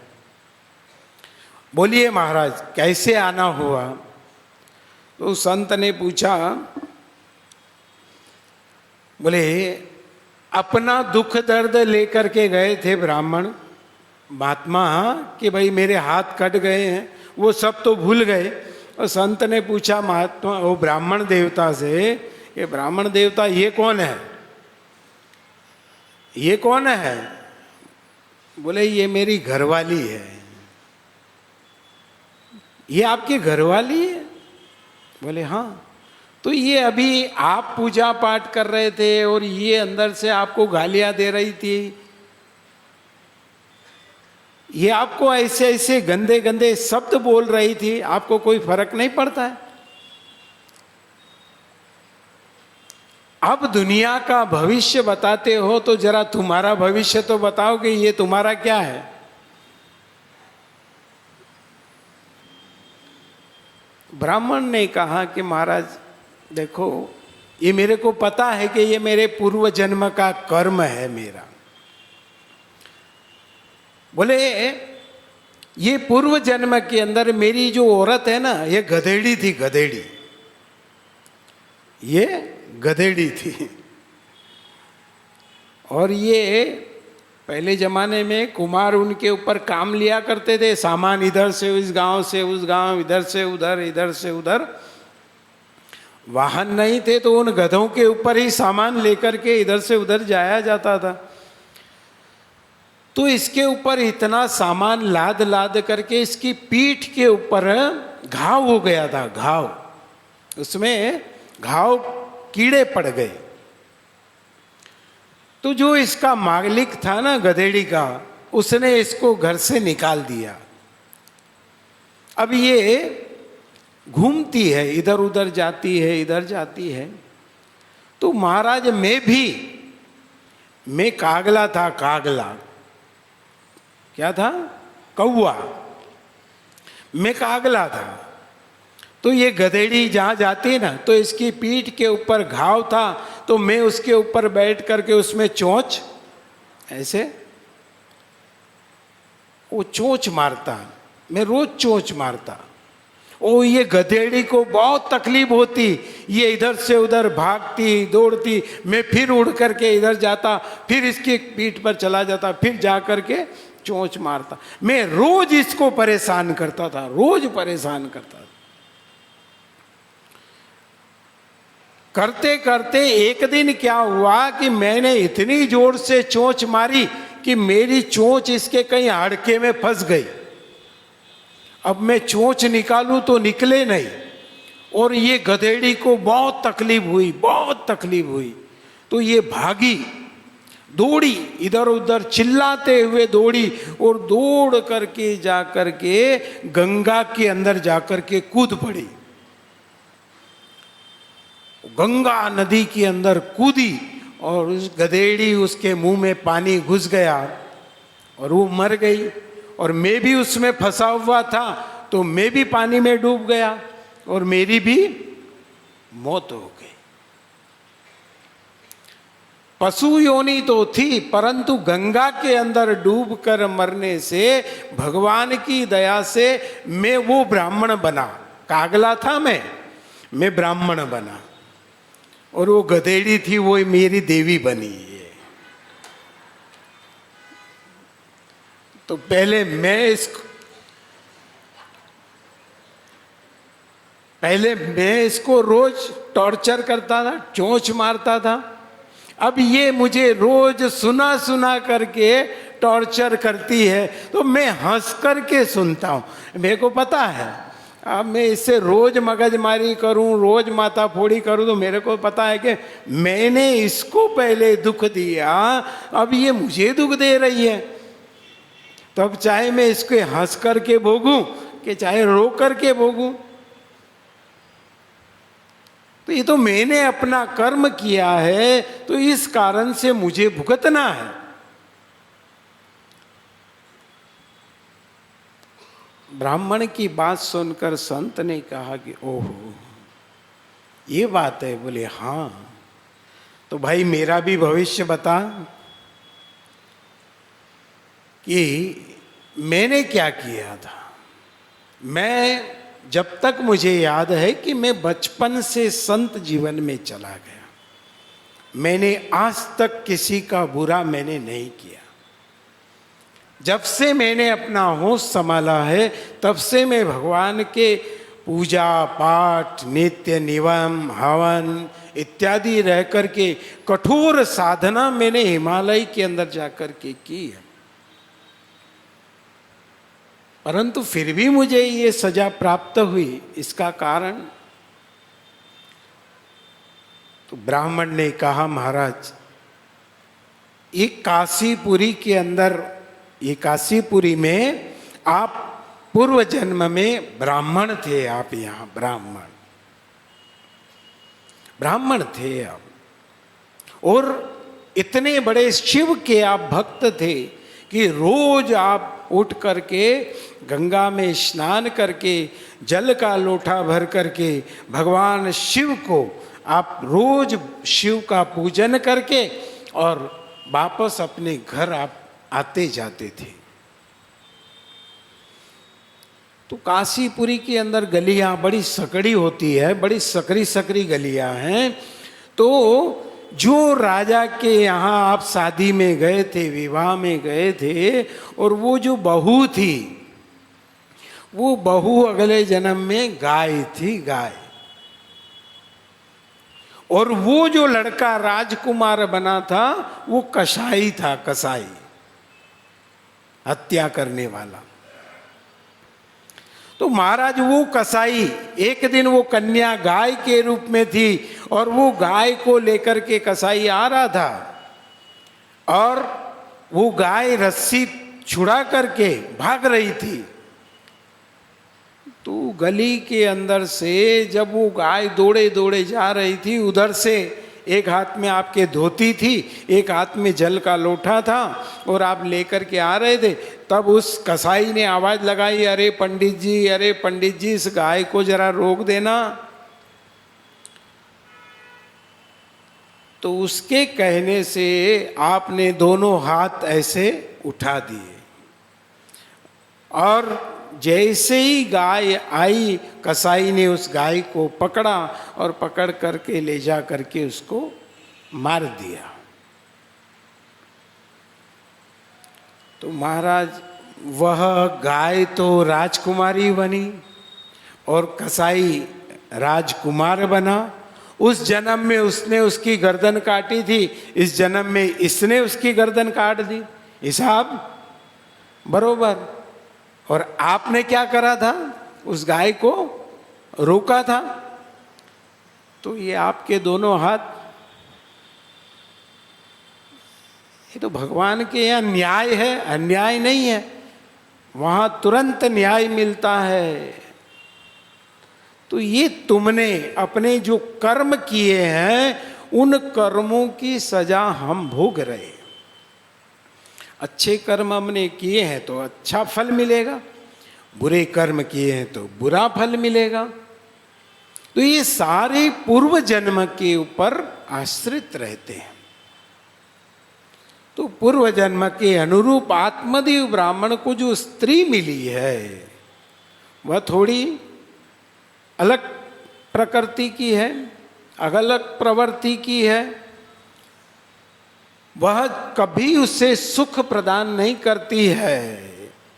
बोलिए महाराज कैसे आना हुआ? तो संत ने पूछा, बोले अपना दुख दर्द लेकर के गए थे ब्राह्मण महात्मा कि भाई मेरे हाथ कट गए हैं, वो सब तो भूल गए। और संत ने पूछा महात्मा वो ब्राह्मण देवता से, ये ब्राह्मण देवता ये कौन है, ये कौन है? बोले ये मेरी घरवाली है। ये आपकी घरवाली है? बोले हाँ। तो ये अभी आप पूजा पाठ कर रहे थे और ये अंदर से आपको गालियां दे रही थी, ये आपको ऐसे ऐसे गंदे गंदे शब्द बोल रही थी, आपको कोई फर्क नहीं पड़ता है? अब दुनिया का भविष्य बताते हो तो जरा तुम्हारा भविष्य तो बताओ कि ये तुम्हारा क्या है। ब्राह्मण ने कहा कि महाराज देखो, ये मेरे को पता है कि ये मेरे पूर्व जन्म का कर्म है मेरा। बोले ये पूर्व जन्म के अंदर मेरी जो औरत है ना, ये गधेड़ी थी, गधेड़ी, ये गधेड़ी थी। और ये पहले जमाने में कुमार उनके ऊपर काम लिया करते थे, सामान इधर से इस गांव से उस गांव, इधर से उधर, इधर से उधर। वाहन नहीं थे तो उन गधों के ऊपर ही सामान लेकर के इधर से उधर जाया जाता था। तो इसके ऊपर इतना सामान लाद लाद करके इसकी पीठ के ऊपर घाव हो गया था, घाव, उसमें घाव कीड़े पड़ गए। तो जो इसका मालिक था ना गधेड़ी का, उसने इसको घर से निकाल दिया। अब ये घूमती है, इधर उधर जाती है, इधर जाती है। तो महाराज मैं कागला था, कागला क्या था? कौवा। मैं कागला था। तो ये गधेड़ी जहाँ जाती ना, तो इसकी पीठ के ऊपर घाव था, तो मैं उसके ऊपर बैठ करके उसमें चोंच ऐसे वो चोंच मारता, मैं रोज चोंच मारता। ओ ये गधेड़ी को बहुत तकलीफ होती, ये इधर से उधर भागती दौड़ती, मैं फिर उड़ करके इधर जाता, फिर इसकी पीठ पर चला जाता, फिर जा करके चोंच मारता। मैं रोज इसको परेशान करता था, रोज परेशान करता था। करते करते एक दिन क्या हुआ कि मैंने इतनी जोर से चोंच मारी कि मेरी चोंच इसके कहीं हाड़के में फंस गई। अब मैं चोंच निकालूं तो निकले नहीं, और ये गधेड़ी को बहुत तकलीफ हुई, बहुत तकलीफ हुई। तो ये भागी, दौड़ी, इधर उधर चिल्लाते हुए दौड़ी, और दौड़ करके जा करके गंगा के अंदर जाकर के कूद पड़ी। गंगा नदी के अंदर कूदी, और उस गधेड़ी उसके मुंह में पानी घुस गया और वो मर गई। और मैं भी उसमें फंसा हुआ था, तो मैं भी पानी में डूब गया और मेरी भी मौत हो गई। पशु योनि तो थी, परंतु गंगा के अंदर डूबकर मरने से भगवान की दया से मैं वो ब्राह्मण बना। कागला था मैं ब्राह्मण बना, और वो गधेड़ी थी वो मेरी देवी बनी है। तो पहले मैं इसको रोज टॉर्चर करता था, चोंच मारता था। अब ये मुझे रोज सुना सुना करके टॉर्चर करती है, तो मैं हंस करके सुनता हूँ। मेरे को पता है, अब मैं इससे रोज मगजमारी करूं, रोज माथा फोड़ी करूं, तो मेरे को पता है कि मैंने इसको पहले दुख दिया, अब ये मुझे दुख दे रही है। तो अब चाहे मैं इसको हंस करके भोगूं कि चाहे रो करके भोगूं, तो ये तो मैंने अपना कर्म किया है, तो इस कारण से मुझे भुगतना है। ब्राह्मण की बात सुनकर संत ने कहा कि ओहो ये बात है। बोले हाँ, तो भाई मेरा भी भविष्य बता कि मैंने क्या किया था। मैं जब तक मुझे याद है कि मैं बचपन से संत जीवन में चला गया, मैंने आज तक किसी का बुरा मैंने नहीं किया। जब से मैंने अपना होश संभाला है, तब से मैं भगवान के पूजा पाठ, नित्य नियम, हवन इत्यादि रह करके कठोर साधना मैंने हिमालय के अंदर जाकर के की है। परंतु फिर भी मुझे ये सजा प्राप्त हुई। इसका कारण, तो ब्राह्मण ने कहा महाराज, एक काशीपुरी के अंदर, ये काशीपुरी में आप पूर्व जन्म में ब्राह्मण थे, आप यहाँ ब्राह्मण थे आप, और इतने बड़े शिव के आप भक्त थे कि रोज आप उठ करके गंगा में स्नान करके जल का लोटा भर करके भगवान शिव को आप रोज शिव का पूजन करके और वापस अपने घर आप आते जाते थे। तो काशीपुरी के अंदर गलियां बड़ी सकड़ी होती है, बड़ी सकरी सकरी गलियां हैं। तो जो राजा के यहाँ आप शादी में गए थे, विवाह में गए थे, और वो जो बहू थी, वो बहू अगले जन्म में गाय थी, गाय। और वो जो लड़का राजकुमार बना था वो कसाई था, कसाई, हत्या करने वाला। तो महाराज वो कसाई, एक दिन वो कन्या गाय के रूप में थी, और वो गाय को लेकर के कसाई आ रहा था, और वो गाय रस्सी छुड़ा करके भाग रही थी। तो गली के अंदर से जब वो गाय दौड़े दौड़े जा रही थी, उधर से एक हाथ में आपके धोती थी, एक हाथ में जल का लोटा था और आप लेकर के आ रहे थे, तब उस कसाई ने आवाज लगाई, अरे पंडित जी, अरे पंडित जी, इस गाय को जरा रोक देना। तो उसके कहने से आपने दोनों हाथ ऐसे उठा दिए और जैसे ही गाय आई, कसाई ने उस गाय को पकड़ा और पकड़ करके ले जा करके उसको मार दिया। तो महाराज, वह गाय तो राजकुमारी बनी और कसाई राजकुमार बना। उस जन्म में उसने उसकी गर्दन काटी थी, इस जन्म में इसने उसकी गर्दन काट दी, हिसाब बरोबर। और आपने क्या करा था, उस गाय को रोका था। तो ये आपके दोनों हाथ, ये तो भगवान के यहाँ न्याय है, अन्याय नहीं है। वहां तुरंत न्याय मिलता है। तो ये तुमने अपने जो कर्म किए हैं, उन कर्मों की सजा हम भोग रहे। अच्छे कर्म हमने किए हैं तो अच्छा फल मिलेगा, बुरे कर्म किए हैं तो बुरा फल मिलेगा। तो ये सारे पूर्व जन्म के ऊपर आश्रित रहते हैं। तो पूर्व जन्म के अनुरूप आत्मदेव ब्राह्मण को जो स्त्री मिली है, वह थोड़ी अलग प्रकृति की है, अलग प्रवृत्ति की है। वह कभी उससे सुख प्रदान नहीं करती है।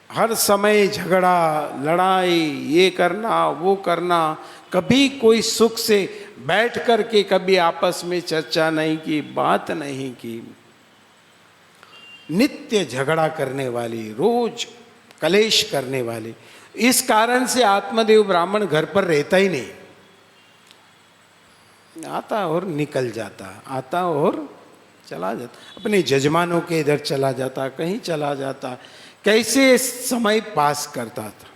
हर समय झगड़ा, लड़ाई, ये करना वो करना, कभी कोई सुख से बैठ करके कभी आपस में चर्चा नहीं की, बात नहीं की। नित्य झगड़ा करने वाली, रोज कलेश करने वाली। इस कारण से आत्मदेव ब्राह्मण घर पर रहता ही नहीं, आता और निकल जाता, आता और चला जाता, अपने जजमानों के इधर चला जाता, कहीं चला जाता, कैसे समय पास करता था।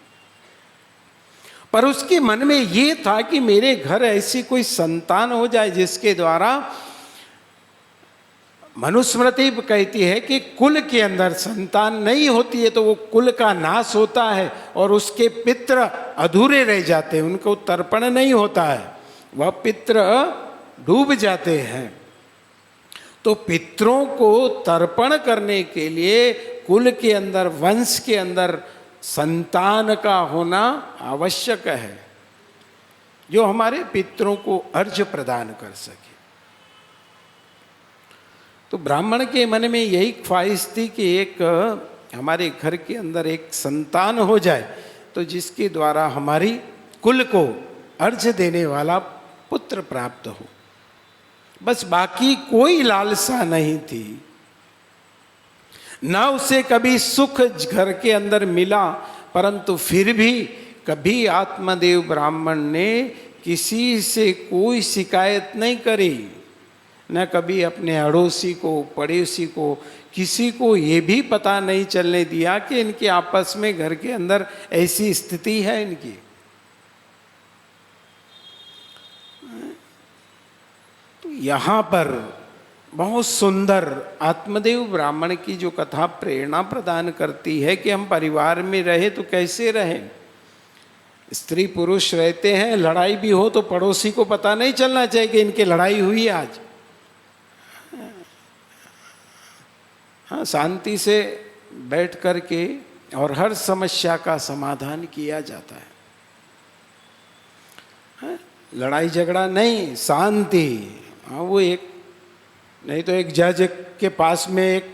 पर उसके मन में ये था कि मेरे घर ऐसी कोई संतान हो जाए जिसके द्वारा, मनुस्मृति कहती है कि कुल के अंदर संतान नहीं होती है तो वो कुल का नाश होता है और उसके पितृ अधूरे रह जाते हैं, उनको तर्पण नहीं होता है, वह पितृ डूब जाते हैं। तो पितरों को तर्पण करने के लिए कुल के अंदर, वंश के अंदर संतान का होना आवश्यक है, जो हमारे पितरों को अर्घ्य प्रदान कर सके। तो ब्राह्मण के मन में यही ख्वाहिश थी कि एक हमारे घर के अंदर एक संतान हो जाए, तो जिसके द्वारा हमारी कुल को अर्घ्य देने वाला पुत्र प्राप्त हो। बस बाकी कोई लालसा नहीं थी। ना उसे कभी सुख घर के अंदर मिला, परंतु फिर भी कभी आत्मदेव ब्राह्मण ने किसी से कोई शिकायत नहीं करी। न कभी अपने अड़ोसी को, पड़ोसी को, किसी को ये भी पता नहीं चलने दिया कि इनके आपस में घर के अंदर ऐसी स्थिति है इनकी। तो यहाँ पर बहुत सुंदर आत्मदेव ब्राह्मण की जो कथा प्रेरणा प्रदान करती है कि हम परिवार में रहे तो कैसे रहें। स्त्री पुरुष रहते हैं, लड़ाई भी हो तो पड़ोसी को पता नहीं चलना चाहिए कि इनकी लड़ाई हुई आज। हाँ, शांति से बैठ करके और हर समस्या का समाधान किया जाता है। हाँ, लड़ाई झगड़ा नहीं, शांति। हाँ, वो एक नहीं तो एक जज के पास में एक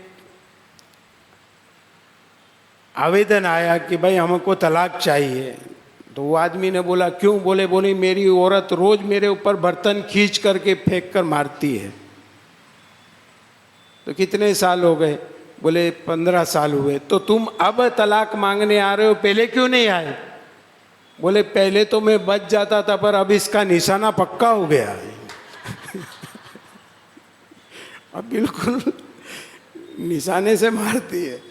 आवेदन आया कि भाई हमको तलाक चाहिए। तो वो आदमी ने बोला क्यों? बोली मेरी औरत रोज मेरे ऊपर बर्तन खींच करके फेंक कर मारती है। तो कितने साल हो गए? बोले 15 साल हुए। तो तुम अब तलाक मांगने आ रहे हो, पहले क्यों नहीं आए? बोले पहले तो मैं बच जाता था, पर अब इसका निशाना पक्का हो गया है। अब बिल्कुल निशाने से मारती है।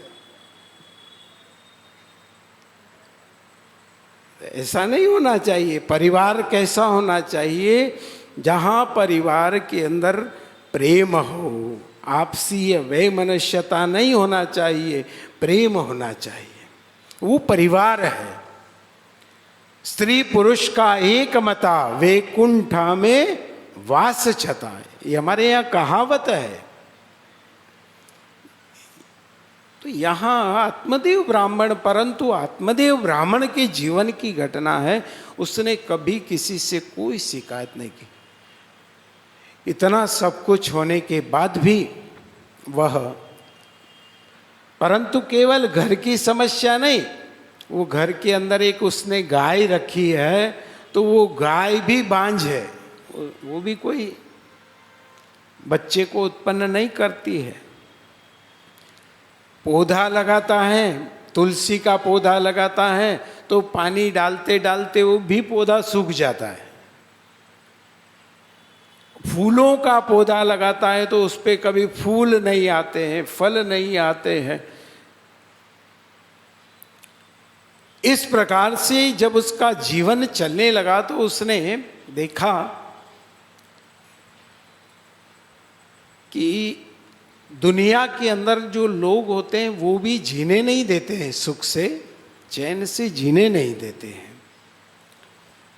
ऐसा नहीं होना चाहिए। परिवार कैसा होना चाहिए जहाँ परिवार के अंदर प्रेम हो, आपसी वैमनस्यता नहीं होना चाहिए, प्रेम होना चाहिए, वो परिवार है। स्त्री पुरुष का एक मता वैकुंठा में वास छता, ये हमारे यहाँ कहावत है। तो यहाँ आत्मदेव ब्राह्मण, परंतु आत्मदेव ब्राह्मण के जीवन की घटना है, उसने कभी किसी से कोई शिकायत नहीं की। इतना सब कुछ होने के बाद भी वह, परंतु केवल घर की समस्या नहीं, वो घर के अंदर एक उसने गाय रखी है, तो वो गाय भी बांझ है, वो भी कोई बच्चे को उत्पन्न नहीं करती है। पौधा लगाता है, तुलसी का पौधा लगाता है, तो पानी डालते डालते वो भी पौधा सूख जाता है। फूलों का पौधा लगाता है तो उस पे कभी फूल नहीं आते हैं, फल नहीं आते हैं। इस प्रकार से जब उसका जीवन चलने लगा तो उसने देखा कि दुनिया के अंदर जो लोग होते हैं वो भी जीने नहीं देते हैं, सुख से चैन से जीने नहीं देते हैं।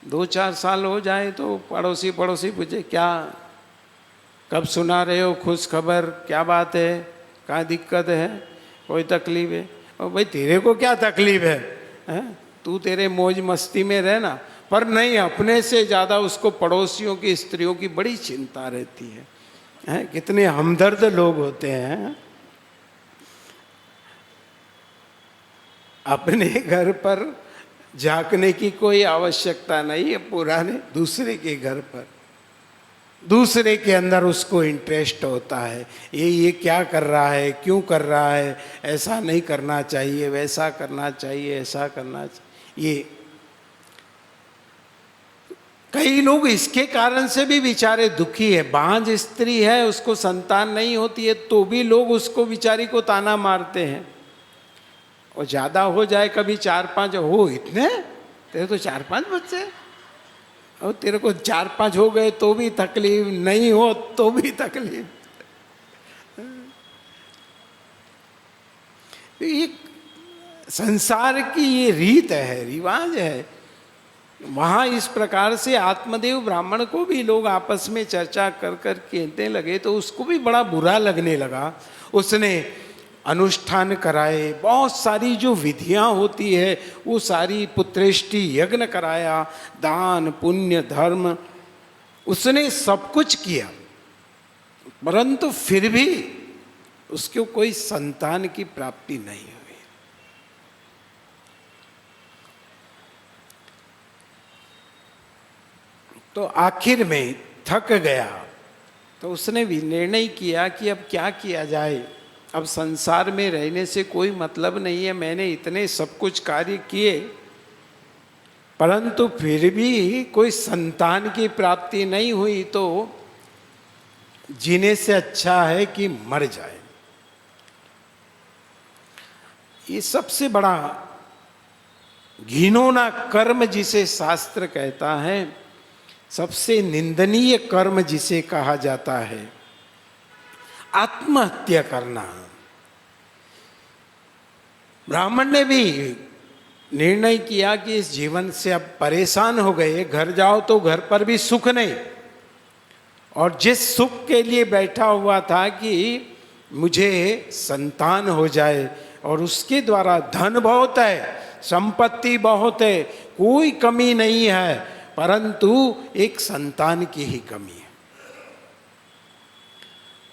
2-4 साल हो जाए तो पड़ोसी पूछे, क्या कब सुना रहे हो खुश खबर, क्या बात है, क्या दिक्कत है, कोई तकलीफ है? और भाई तेरे को क्या तकलीफ है, तू तेरे मौज मस्ती में रहना। पर नहीं, अपने से ज़्यादा उसको पड़ोसियों की स्त्रियों की बड़ी चिंता रहती है। कितने हमदर्द लोग होते हैं। अपने घर पर झांकने की कोई आवश्यकता नहीं है, पुराने दूसरे के घर पर, दूसरे के अंदर उसको इंटरेस्ट होता है। ये क्या कर रहा है, क्यों कर रहा है, ऐसा नहीं करना चाहिए, वैसा करना चाहिए, ऐसा करना चाहिए। ये कई लोग इसके कारण से भी बेचारे दुखी है। बांझ स्त्री है, उसको संतान नहीं होती है, तो भी लोग उसको बेचारी को ताना मारते हैं। और ज़्यादा हो जाए, कभी 4-5 हो, इतने तेरे तो 4-5 बच्चे, और तेरे को 4-5 हो गए तो भी तकलीफ, नहीं हो तो भी तकलीफ। ये संसार की ये रीत है, रिवाज है। वहाँ इस प्रकार से आत्मदेव ब्राह्मण को भी लोग आपस में चर्चा कर कर कहने लगे, तो उसको भी बड़ा बुरा लगने लगा। उसने अनुष्ठान कराए, बहुत सारी जो विधियां होती है वो सारी, पुत्रेष्टि यज्ञ कराया, दान पुण्य धर्म, उसने सब कुछ किया, परंतु फिर भी उसको कोई संतान की प्राप्ति नहीं हुई। तो आखिर में थक गया, तो उसने भी निर्णय किया कि अब क्या किया जाए, अब संसार में रहने से कोई मतलब नहीं है। मैंने इतने सब कुछ कार्य किए, परंतु फिर भी कोई संतान की प्राप्ति नहीं हुई, तो जीने से अच्छा है कि मर जाए। ये सबसे बड़ा घिनौना कर्म जिसे शास्त्र कहता है, सबसे निंदनीय कर्म जिसे कहा जाता है, आत्महत्या करना। ब्राह्मण ने भी निर्णय किया कि इस जीवन से अब परेशान हो गए, घर जाओ तो घर पर भी सुख नहीं, और जिस सुख के लिए बैठा हुआ था कि मुझे संतान हो जाए, और उसके द्वारा धन बहुत है, संपत्ति बहुत है, कोई कमी नहीं है, परंतु एक संतान की ही कमी है।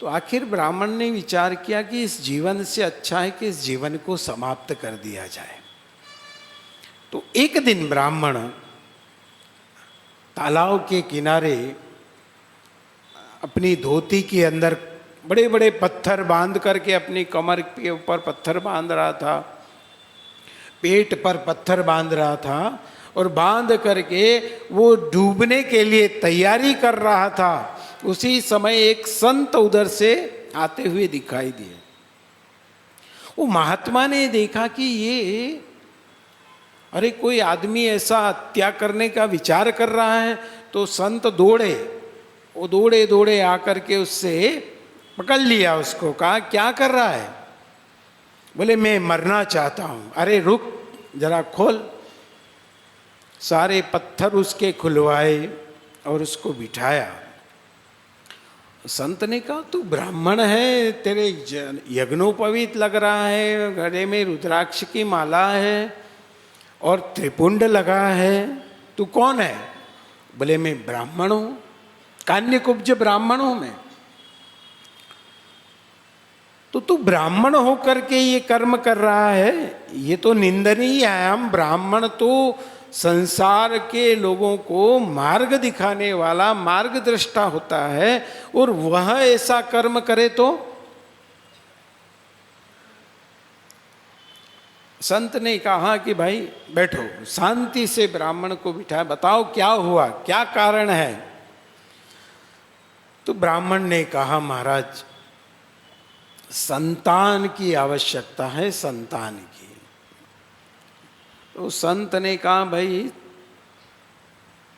तो आखिर ब्राह्मण ने विचार किया कि इस जीवन से अच्छा है कि इस जीवन को समाप्त कर दिया जाए। तो एक दिन ब्राह्मण तालाब के किनारे अपनी धोती के अंदर बड़े बड़े पत्थर बांध करके, अपनी कमर के ऊपर पत्थर बांध रहा था, पेट पर पत्थर बांध रहा था, और बांध करके वो डूबने के लिए तैयारी कर रहा था। उसी समय एक संत उधर से आते हुए दिखाई दिए। वो महात्मा ने देखा कि ये, अरे कोई आदमी ऐसा हत्या करने का विचार कर रहा है, तो संत दौड़े वो दौड़े दौड़े आकर के उससे पकड़ लिया उसको, कहा क्या कर रहा है? बोले मैं मरना चाहता हूँ। अरे रुक जरा खोल। सारे पत्थर उसके खुलवाए और उसको बिठाया। संत ने कहा तू ब्राह्मण है, तेरे यज्ञोपवीत लग रहा है, गले में रुद्राक्ष की माला है और त्रिपुंड लगा है, तू कौन है? बोले मैं ब्राह्मण हूँ, कान्यकुब्ज ब्राह्मण हूँ मैं। तो तू ब्राह्मण होकर के ये कर्म कर रहा है, ये तो निंदनीय है। हम ब्राह्मण तो संसार के लोगों को मार्ग दिखाने वाला मार्गदृष्टा होता है, और वह ऐसा कर्म करे तो? संत ने कहा कि भाई बैठो, शांति से ब्राह्मण को बिठाया, बताओ क्या हुआ, क्या कारण है? तो ब्राह्मण ने कहा महाराज संतान की आवश्यकता है, संतान की। तो संत ने कहा भाई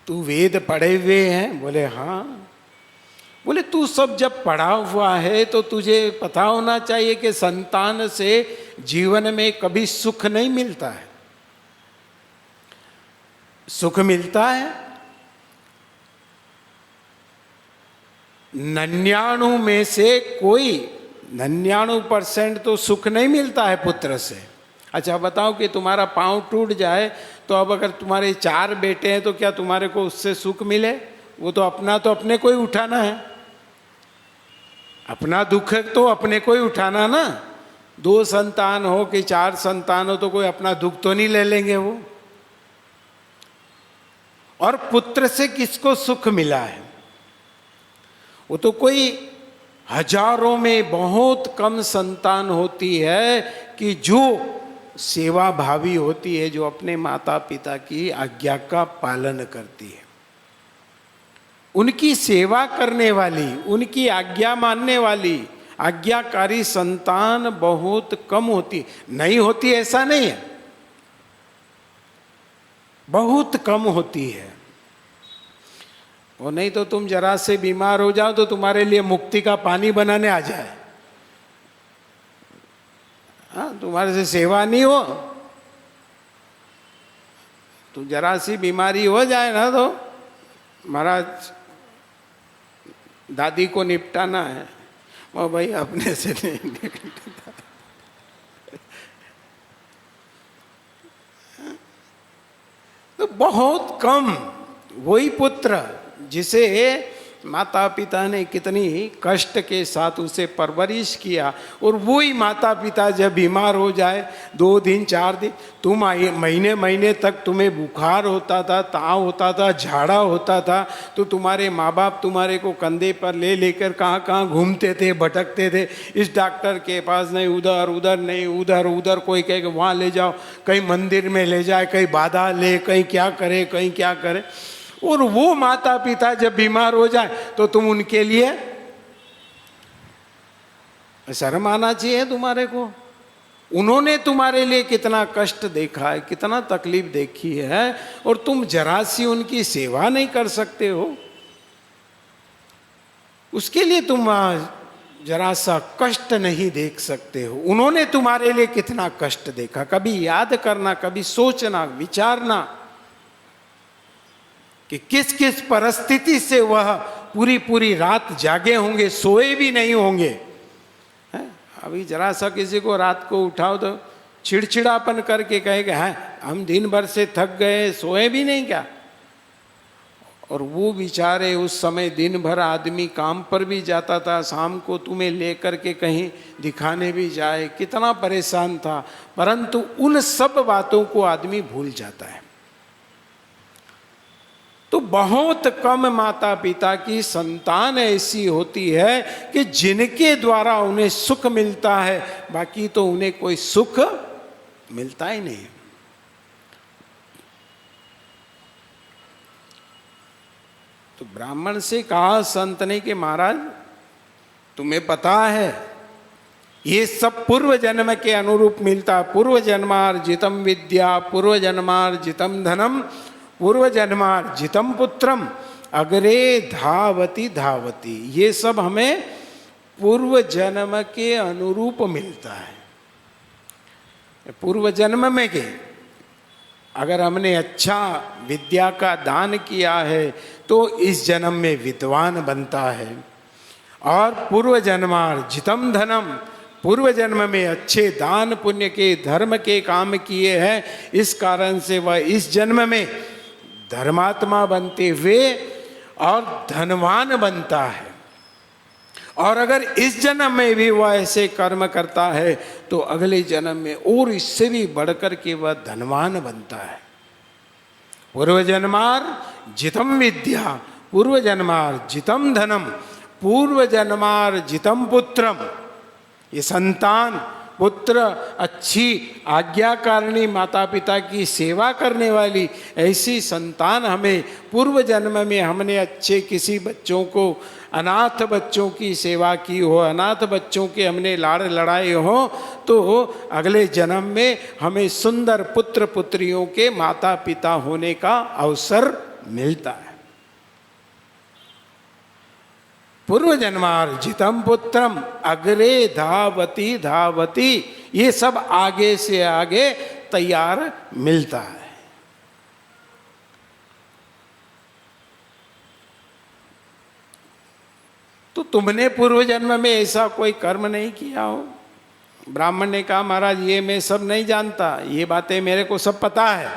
तू वेद पढ़े हुए हैं? बोले हाँ। बोले तू सब जब पढ़ा हुआ है तो तुझे पता होना चाहिए कि संतान से जीवन में कभी सुख नहीं मिलता है। सुख मिलता है 99 में से कोई 99% तो सुख नहीं मिलता है पुत्र से। अच्छा बताओ कि तुम्हारा पांव टूट जाए तो अब अगर तुम्हारे 4 बेटे हैं तो क्या तुम्हारे को उससे सुख मिले? वो तो अपने को ही उठाना है, अपना दुख तो अपने को ही उठाना ना। 2 संतान हो कि 4 संतान हो तो कोई अपना दुख तो नहीं ले लेंगे वो। और पुत्र से किसको सुख मिला है? वो तो कोई हजारों में बहुत कम संतान होती है कि जो सेवा भावी होती है, जो अपने माता पिता की आज्ञा का पालन करती है। उनकी सेवा करने वाली, उनकी आज्ञा मानने वाली आज्ञाकारी संतान बहुत कम होती। नहीं होती ऐसा नहीं है, बहुत कम होती है। और नहीं तो तुम जरा से बीमार हो जाओ तो तुम्हारे लिए मुक्ति का पानी बनाने आ जाए। हाँ, तुम्हारे से सेवा नहीं हो तो जरा सी बीमारी हो जाए ना तो महाराज दादी को निपटाना है, वो भाई अपने से नहीं निपटता। तो बहुत कम वही पुत्र जिसे माता पिता ने कितनी कष्ट के साथ उसे परवरिश किया, और वही माता पिता जब बीमार हो जाए 2 दिन 4 दिन, तुम महीने महीने तक तुम्हें बुखार होता था, ताव होता था, झाड़ा होता था, तो तुम्हारे माँ बाप तुम्हारे को कंधे पर ले लेकर कहाँ कहाँ घूमते थे, भटकते थे। इस डॉक्टर के पास नहीं, उधर उधर नहीं, उधर उधर, कोई कहे कि वहाँ ले जाओ, कहीं मंदिर में ले जाए, कहीं बाधा ले, कहीं क्या करे, कहीं क्या करे। और वो माता पिता जब बीमार हो जाए तो तुम उनके लिए शर्म आना चाहिए तुम्हारे को। उन्होंने तुम्हारे लिए कितना कष्ट देखा है, कितना तकलीफ देखी है, और तुम जरा सी उनकी सेवा नहीं कर सकते हो। उसके लिए तुम जरा सा कष्ट नहीं देख सकते हो। उन्होंने तुम्हारे लिए कितना कष्ट देखा, कभी याद करना, कभी सोचना, विचारना कि किस किस परिस्थिति से वह पूरी पूरी रात जागे होंगे, सोए भी नहीं होंगे। अभी जरा सा किसी को रात को उठाओ तो चिड़चिड़ापन करके कहेगा हैं हम दिन भर से थक गए, सोए भी नहीं क्या? और वो बेचारे उस समय दिन भर आदमी काम पर भी जाता था, शाम को तुम्हें लेकर के कहीं दिखाने भी जाए, कितना परेशान था। परंतु उन सब बातों को आदमी भूल जाता है। तो बहुत कम माता पिता की संतान ऐसी होती है कि जिनके द्वारा उन्हें सुख मिलता है, बाकी तो उन्हें कोई सुख मिलता ही नहीं। तो ब्राह्मण से कहा संत ने कि महाराज तुम्हें पता है ये सब पूर्व जन्म के अनुरूप मिलता। पूर्व जन्मार्जितम विद्या, पूर्व जन्मार्जितम धनम, पूर्व जन्मार्जितम पुत्रम, अग्रे धावती धावती, ये सब हमें पूर्व जन्म के अनुरूप मिलता है। पूर्व जन्म में के अगर हमने अच्छा विद्या का दान किया है तो इस जन्म में विद्वान बनता है। और पूर्व जन्मार्जितम धनम, पूर्व जन्म में अच्छे दान पुण्य के धर्म के काम किए हैं, इस कारण से वह इस जन्म में धर्मात्मा बनते हुए और धनवान बनता है। और अगर इस जन्म में भी वह ऐसे कर्म करता है तो अगले जन्म में और इससे भी बढ़कर के वह धनवान बनता है। पूर्व जन्मार्जितम विद्या, पूर्व जन्मार्जितम धनम, पूर्व जन्मार्जितम पुत्रम, ये संतान पुत्र, अच्छी आज्ञाकारिणी माता पिता की सेवा करने वाली ऐसी संतान हमें पूर्व जन्म में हमने अच्छे किसी बच्चों को, अनाथ बच्चों की सेवा की हो, अनाथ बच्चों के हमने लाड़ लड़ाए हो, तो अगले जन्म में हमें सुंदर पुत्र पुत्रियों के माता पिता होने का अवसर मिलता है। पूर्व जन्मार्जितम पुत्रम अग्रे धावती धावती, ये सब आगे से आगे तैयार मिलता है। तो तुमने पूर्व जन्म में ऐसा कोई कर्म नहीं किया हो। ब्राह्मण ने कहा महाराज ये मैं सब नहीं जानता, ये बातें मेरे को सब पता है,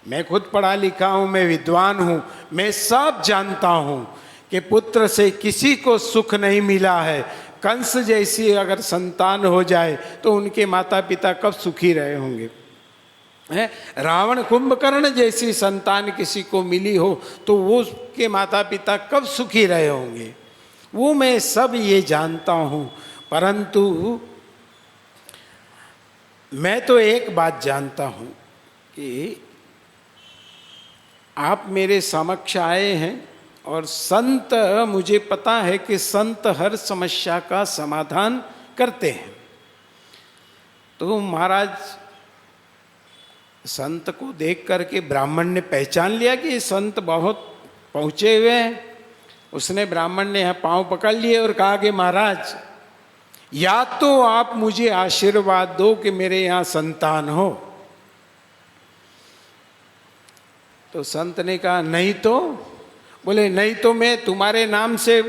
मैं खुद पढ़ा लिखा हूँ, मैं विद्वान हूँ, मैं सब जानता हूँ कि पुत्र से किसी को सुख नहीं मिला है। कंस जैसी अगर संतान हो जाए तो उनके माता पिता कब सुखी रहे होंगे। रावण कुंभकर्ण जैसी संतान किसी को मिली हो तो वो उसके माता पिता कब सुखी रहे होंगे। वो मैं सब ये जानता हूँ, परंतु मैं तो एक बात जानता हूँ कि आप मेरे समक्ष आए हैं और संत, मुझे पता है कि संत हर समस्या का समाधान करते हैं। तो महाराज संत को देख करके ब्राह्मण ने पहचान लिया कि संत बहुत पहुँचे हुए हैं। उसने, ब्राह्मण ने यहाँ पाँव पकड़ लिए और कहा कि महाराज या तो आप मुझे आशीर्वाद दो कि मेरे यहाँ संतान हो। तो संत ने कहा नहीं तो, बोले नहीं तो मैं तुम्हारे नाम से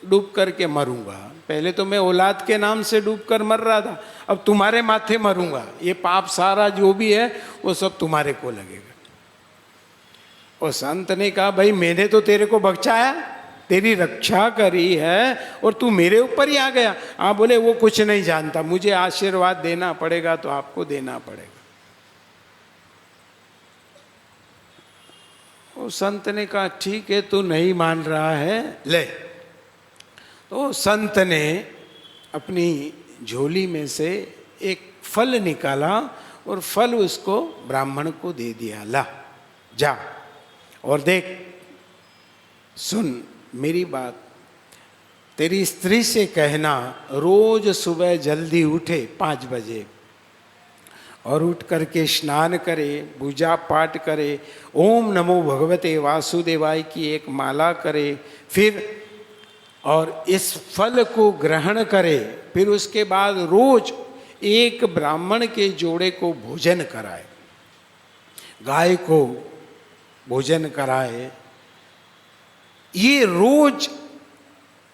डूब करके मरूंगा। पहले तो मैं औलाद के नाम से डूब कर मर रहा था, अब तुम्हारे माथे मरूंगा, ये पाप सारा जो भी है वो सब तुम्हारे को लगेगा। और संत ने कहा भाई मैंने तो तेरे को बख्शाया, तेरी रक्षा करी है और तू मेरे ऊपर ही आ गया। हाँ, बोले वो कुछ नहीं जानता, मुझे आशीर्वाद देना पड़ेगा तो आपको देना पड़ेगा। उस संत ने कहा ठीक है, तू नहीं मान रहा है, ले। तो संत ने अपनी झोली में से एक फल निकाला और फल उसको ब्राह्मण को दे दिया, ला जा और देख, सुन मेरी बात, तेरी स्त्री से कहना रोज सुबह जल्दी उठे 5 बजे और उठ करके स्नान करे, पूजा पाठ करे, ओम नमो भगवते वासुदेवाय की एक माला करे, फिर और इस फल को ग्रहण करे, फिर उसके बाद रोज एक ब्राह्मण के जोड़े को भोजन कराए, गाय को भोजन कराए। ये रोज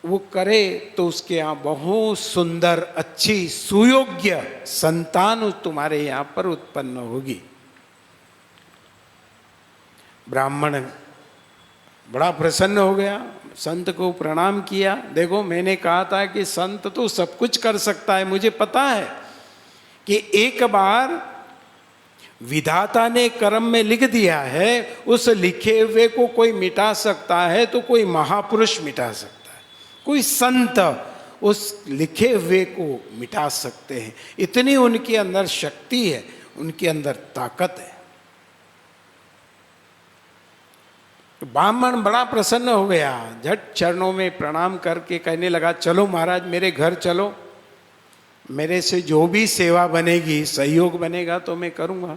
वो करे तो उसके यहाँ बहुत सुंदर अच्छी सुयोग्य संतान तुम्हारे यहाँ पर उत्पन्न होगी। ब्राह्मण बड़ा प्रसन्न हो गया, संत को प्रणाम किया। देखो मैंने कहा था कि संत तो सब कुछ कर सकता है, मुझे पता है कि एक बार विधाता ने कर्म में लिख दिया है, उस लिखे हुए को कोई मिटा सकता है तो कोई महापुरुष मिटा सकता है, कोई संत उस लिखे हुए को मिटा सकते हैं। इतनी उनके अंदर शक्ति है, उनके अंदर ताकत है। ब्राह्मण बड़ा प्रसन्न हो गया, झट चरणों में प्रणाम करके कहने लगा चलो महाराज मेरे घर चलो, मेरे से जो भी सेवा बनेगी, सहयोग बनेगा तो मैं करूँगा।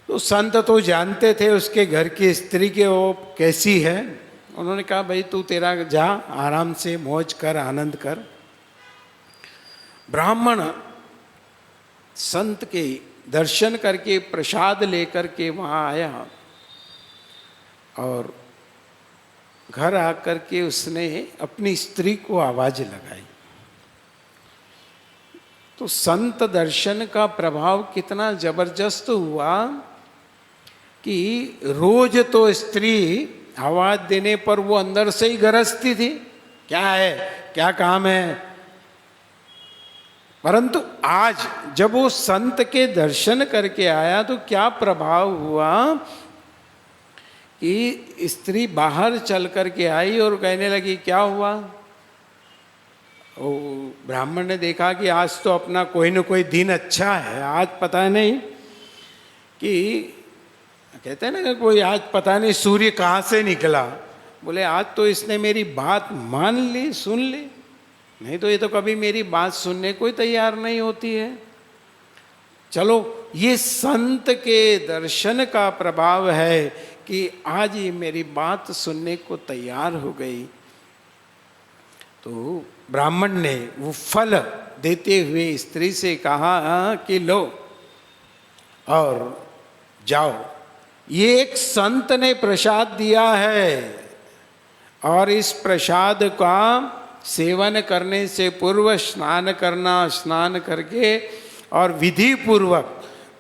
तो संत तो जानते थे उसके घर की स्त्री के वो कैसी है। उन्होंने कहा भाई तू तेरा जा, आराम से मौज कर, आनंद कर। ब्राह्मण संत के दर्शन करके प्रसाद लेकर के वहाँ आया और घर आकर के उसने अपनी स्त्री को आवाज लगाई। तो संत दर्शन का प्रभाव कितना जबरदस्त हुआ कि रोज तो स्त्री आवाज देने पर वो अंदर से ही गरजती थी, क्या है, क्या काम है। परंतु आज जब वो संत के दर्शन करके आया तो क्या प्रभाव हुआ कि स्त्री बाहर चल करके आई और कहने लगी क्या हुआ। वो ब्राह्मण ने देखा कि आज तो अपना कोई न कोई दिन अच्छा है, आज पता नहीं कि कहते हैं ना कि कोई आज पता नहीं सूर्य कहाँ से निकला। बोले आज तो इसने मेरी बात मान ली, सुन ली, नहीं तो ये तो कभी मेरी बात सुनने को ही तैयार नहीं होती है। चलो ये संत के दर्शन का प्रभाव है कि आज ये मेरी बात सुनने को तैयार हो गई। तो ब्राह्मण ने वो फल देते हुए स्त्री से कहा कि लो और जाओ, ये एक संत ने प्रसाद दिया है और इस प्रसाद का सेवन करने से पूर्व स्नान करना, स्नान करके और विधि पूर्वक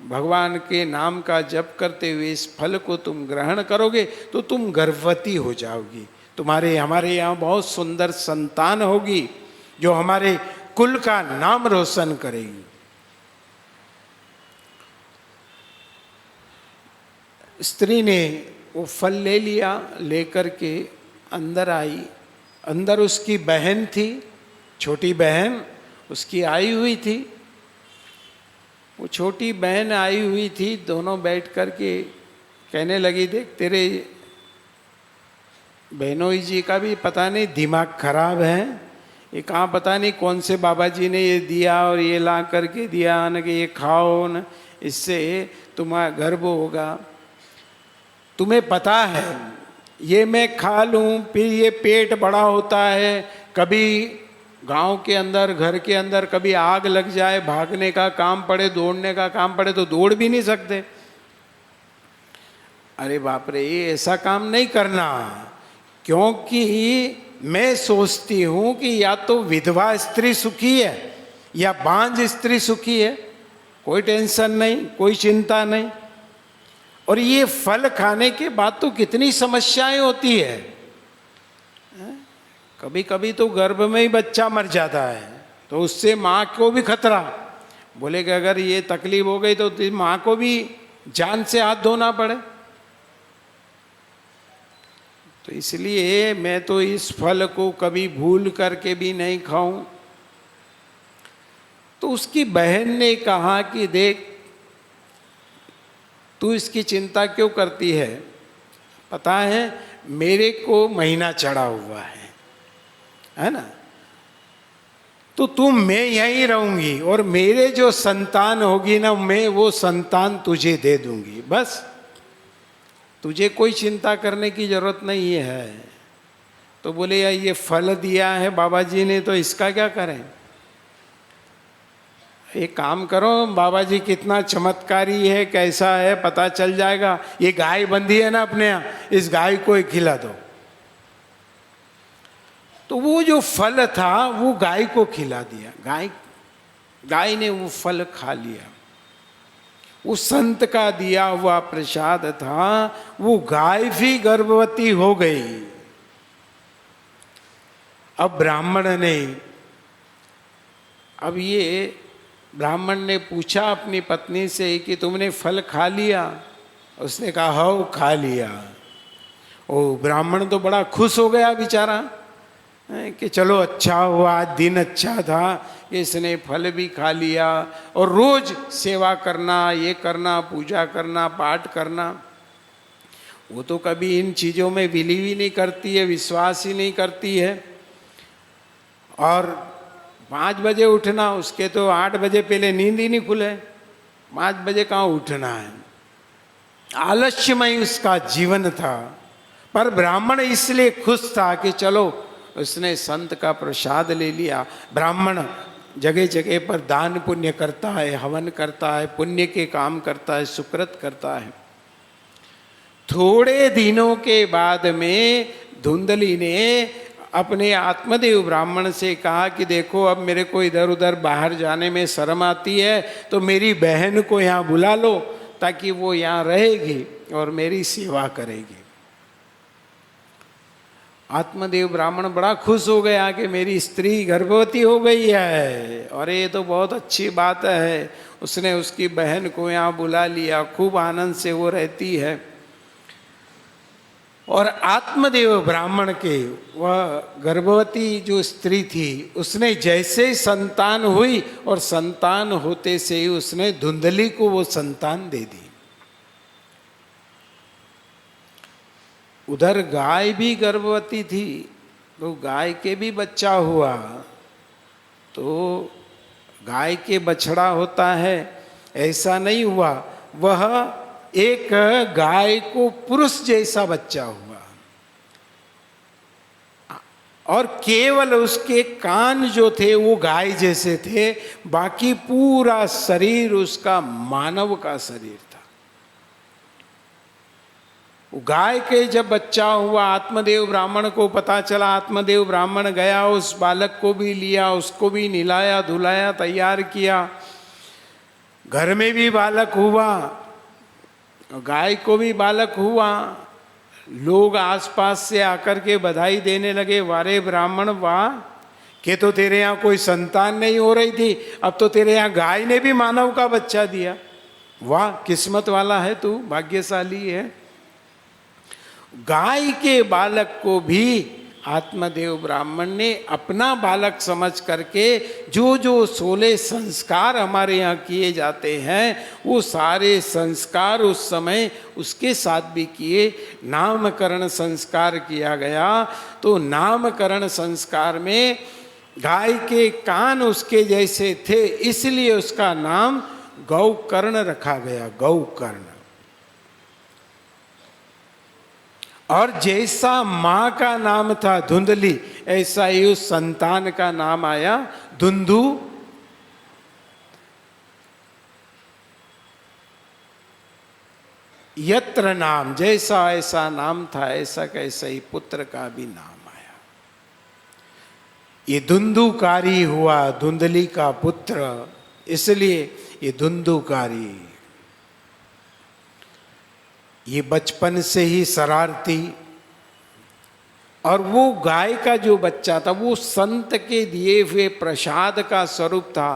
भगवान के नाम का जप करते हुए इस फल को तुम ग्रहण करोगे तो तुम गर्भवती हो जाओगी, तुम्हारे हमारे यहाँ बहुत सुंदर संतान होगी जो हमारे कुल का नाम रोशन करेगी। स्त्री ने वो फल ले लिया, लेकर के अंदर आई। अंदर उसकी बहन थी, छोटी बहन उसकी आई हुई थी। वो छोटी बहन आई हुई थी, दोनों बैठ कर के कहने लगी देख तेरे बहनोई जी का भी पता नहीं दिमाग खराब है, ये कहाँ पता नहीं कौन से बाबा जी ने ये दिया और ये ला करके दिया न कि ये खाओ न, इससे तुम्हारा गर्भ होगा। तुम्हें पता है ये मैं खा लूँ फिर ये पेट बड़ा होता है, कभी गांव के अंदर घर के अंदर कभी आग लग जाए, भागने का काम पड़े, दौड़ने का काम पड़े तो दौड़ भी नहीं सकते। अरे बाप रे, ये ऐसा काम नहीं करना, क्योंकि मैं सोचती हूँ कि या तो विधवा स्त्री सुखी है या बांझ स्त्री सुखी है, कोई टेंशन नहीं, कोई चिंता नहीं। और ये फल खाने के बाद तो कितनी समस्याएं होती है। कभी कभी तो गर्भ में ही बच्चा मर जाता है तो उससे माँ को भी खतरा। बोले कि अगर ये तकलीफ हो गई तो माँ को भी जान से हाथ धोना पड़े। तो इसलिए मैं तो इस फल को कभी भूल करके भी नहीं खाऊं। तो उसकी बहन ने कहा कि देख तू इसकी चिंता क्यों करती है, पता है मेरे को महीना चढ़ा हुआ है ना, तो तुम मैं यहीं रहूंगी और मेरे जो संतान होगी ना मैं वो संतान तुझे दे दूंगी, बस तुझे कोई चिंता करने की जरूरत नहीं है। तो बोले यार ये फल दिया है बाबा जी ने तो इसका क्या करें। एक काम करो, बाबा जी कितना चमत्कारी है, कैसा है पता चल जाएगा। ये गाय बंधी है ना अपने यहाँ, इस गाय को ही खिला दो। तो वो जो फल था वो गाय को खिला दिया। गाय ने वो फल खा लिया। वो संत का दिया हुआ प्रसाद था, वो गाय भी गर्भवती हो गई। अब ब्राह्मण ने पूछा अपनी पत्नी से कि तुमने फल खा लिया। उसने कहा हाँ खा लिया। ओ ब्राह्मण तो बड़ा खुश हो गया बेचारा कि चलो अच्छा हुआ, आज दिन अच्छा था, इसने फल भी खा लिया। और रोज सेवा करना, ये करना, पूजा करना, पाठ करना, वो तो कभी इन चीज़ों में बिलीव ही नहीं करती है, विश्वास ही नहीं करती है। और 5 बजे उठना, उसके तो 8 बजे पहले नींद ही नहीं खुले, 5 बजे कहाँ उठना है। आलस्यमय उसका जीवन था। पर ब्राह्मण इसलिए खुश था कि चलो उसने संत का प्रसाद ले लिया। ब्राह्मण जगह जगह पर दान पुण्य करता है, हवन करता है, पुण्य के काम करता है, सुकृत करता है। थोड़े दिनों के बाद में धुंधली ने अपने आत्मदेव ब्राह्मण से कहा कि देखो अब मेरे को इधर उधर बाहर जाने में शर्म आती है, तो मेरी बहन को यहाँ बुला लो ताकि वो यहाँ रहेगी और मेरी सेवा करेगी। आत्मदेव ब्राह्मण बड़ा खुश हो गया कि मेरी स्त्री गर्भवती हो गई है, और ये तो बहुत अच्छी बात है। उसने उसकी बहन को यहाँ बुला लिया, खूब आनंद से वो रहती है। और आत्मदेव ब्राह्मण के वह गर्भवती जो स्त्री थी, उसने जैसे ही संतान हुई और संतान होते से ही उसने धुंधली को वो संतान दे दी। उधर गाय भी गर्भवती थी, तो गाय के भी बच्चा हुआ। तो गाय के बछड़ा होता है, ऐसा नहीं हुआ, वह एक गाय को पुरुष जैसा बच्चा हुआ, और केवल उसके कान जो थे वो गाय जैसे थे, बाकी पूरा शरीर उसका मानव का शरीर था। गाय के जब बच्चा हुआ, आत्मदेव ब्राह्मण को पता चला, आत्मदेव ब्राह्मण गया, उस बालक को भी लिया, उसको भी नहलाया धुलाया तैयार किया। घर में भी बालक हुआ, गाय को भी बालक हुआ। लोग आसपास से आकर के बधाई देने लगे, वारे ब्राह्मण वाह, कि तो तेरे यहाँ कोई संतान नहीं हो रही थी, अब तो तेरे यहाँ गाय ने भी मानव का बच्चा दिया। वाह, किस्मत वाला है तू, भाग्यशाली है। गाय के बालक को भी आत्मदेव ब्राह्मण ने अपना बालक समझ करके जो जो 16 संस्कार हमारे यहाँ किए जाते हैं, वो सारे संस्कार उस समय उसके साथ भी किए। नामकरण संस्कार किया गया, तो नामकरण संस्कार में गाय के कान उसके जैसे थे, इसलिए उसका नाम गौकर्ण रखा गया, गौकर्ण। और जैसा माँ का नाम था धुंधली, ऐसा ही उस संतान का नाम आया धुंधु। यत्र नाम, जैसा ऐसा नाम था, ऐसा कैसा ही पुत्र का भी नाम आया। ये धुंधुकारी हुआ, धुंधली का पुत्र, इसलिए ये धुंधुकारी। ये बचपन से ही शरारती, और वो गाय का जो बच्चा था वो संत के दिए हुए प्रसाद का स्वरूप था,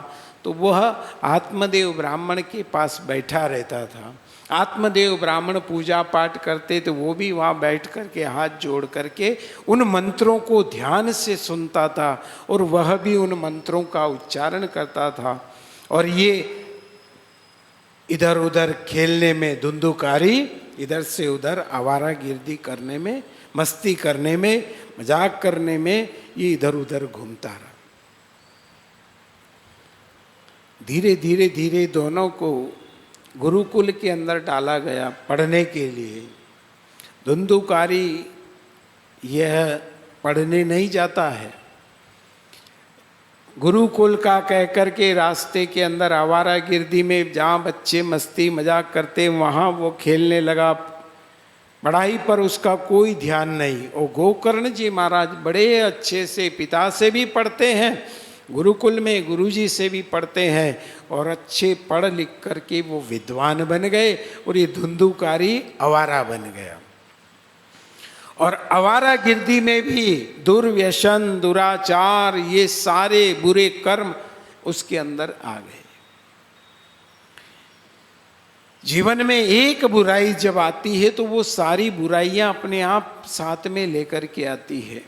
तो वह आत्मदेव ब्राह्मण के पास बैठा रहता था। आत्मदेव ब्राह्मण पूजा पाठ करते तो वो भी वहाँ बैठ करके हाथ जोड़ करके उन मंत्रों को ध्यान से सुनता था, और वह भी उन मंत्रों का उच्चारण करता था। और ये इधर उधर खेलने में धुंधुकारी, इधर से उधर आवारागिर्दी करने में, मस्ती करने में, मजाक करने में ये इधर उधर घूमता रहा। धीरे धीरे धीरे दोनों को गुरुकुल के अंदर डाला गया पढ़ने के लिए। धुंधुकारी यह पढ़ने नहीं जाता है, गुरुकुल का कह कर के रास्ते के अंदर आवारागिर्दी में जहाँ बच्चे मस्ती मजाक करते वहाँ वो खेलने लगा, पढ़ाई पर उसका कोई ध्यान नहीं। और गोकर्ण जी महाराज बड़े अच्छे से पिता से भी पढ़ते हैं, गुरुकुल में गुरुजी से भी पढ़ते हैं, और अच्छे पढ़ लिख करके वो विद्वान बन गए, और ये धुंधुकारी आवारा बन गया। और आवारागिर्दी में भी दुर्व्यसन, दुराचार, ये सारे बुरे कर्म उसके अंदर आ गए। जीवन में एक बुराई जब आती है तो वो सारी बुराइयां अपने आप साथ में लेकर के आती है।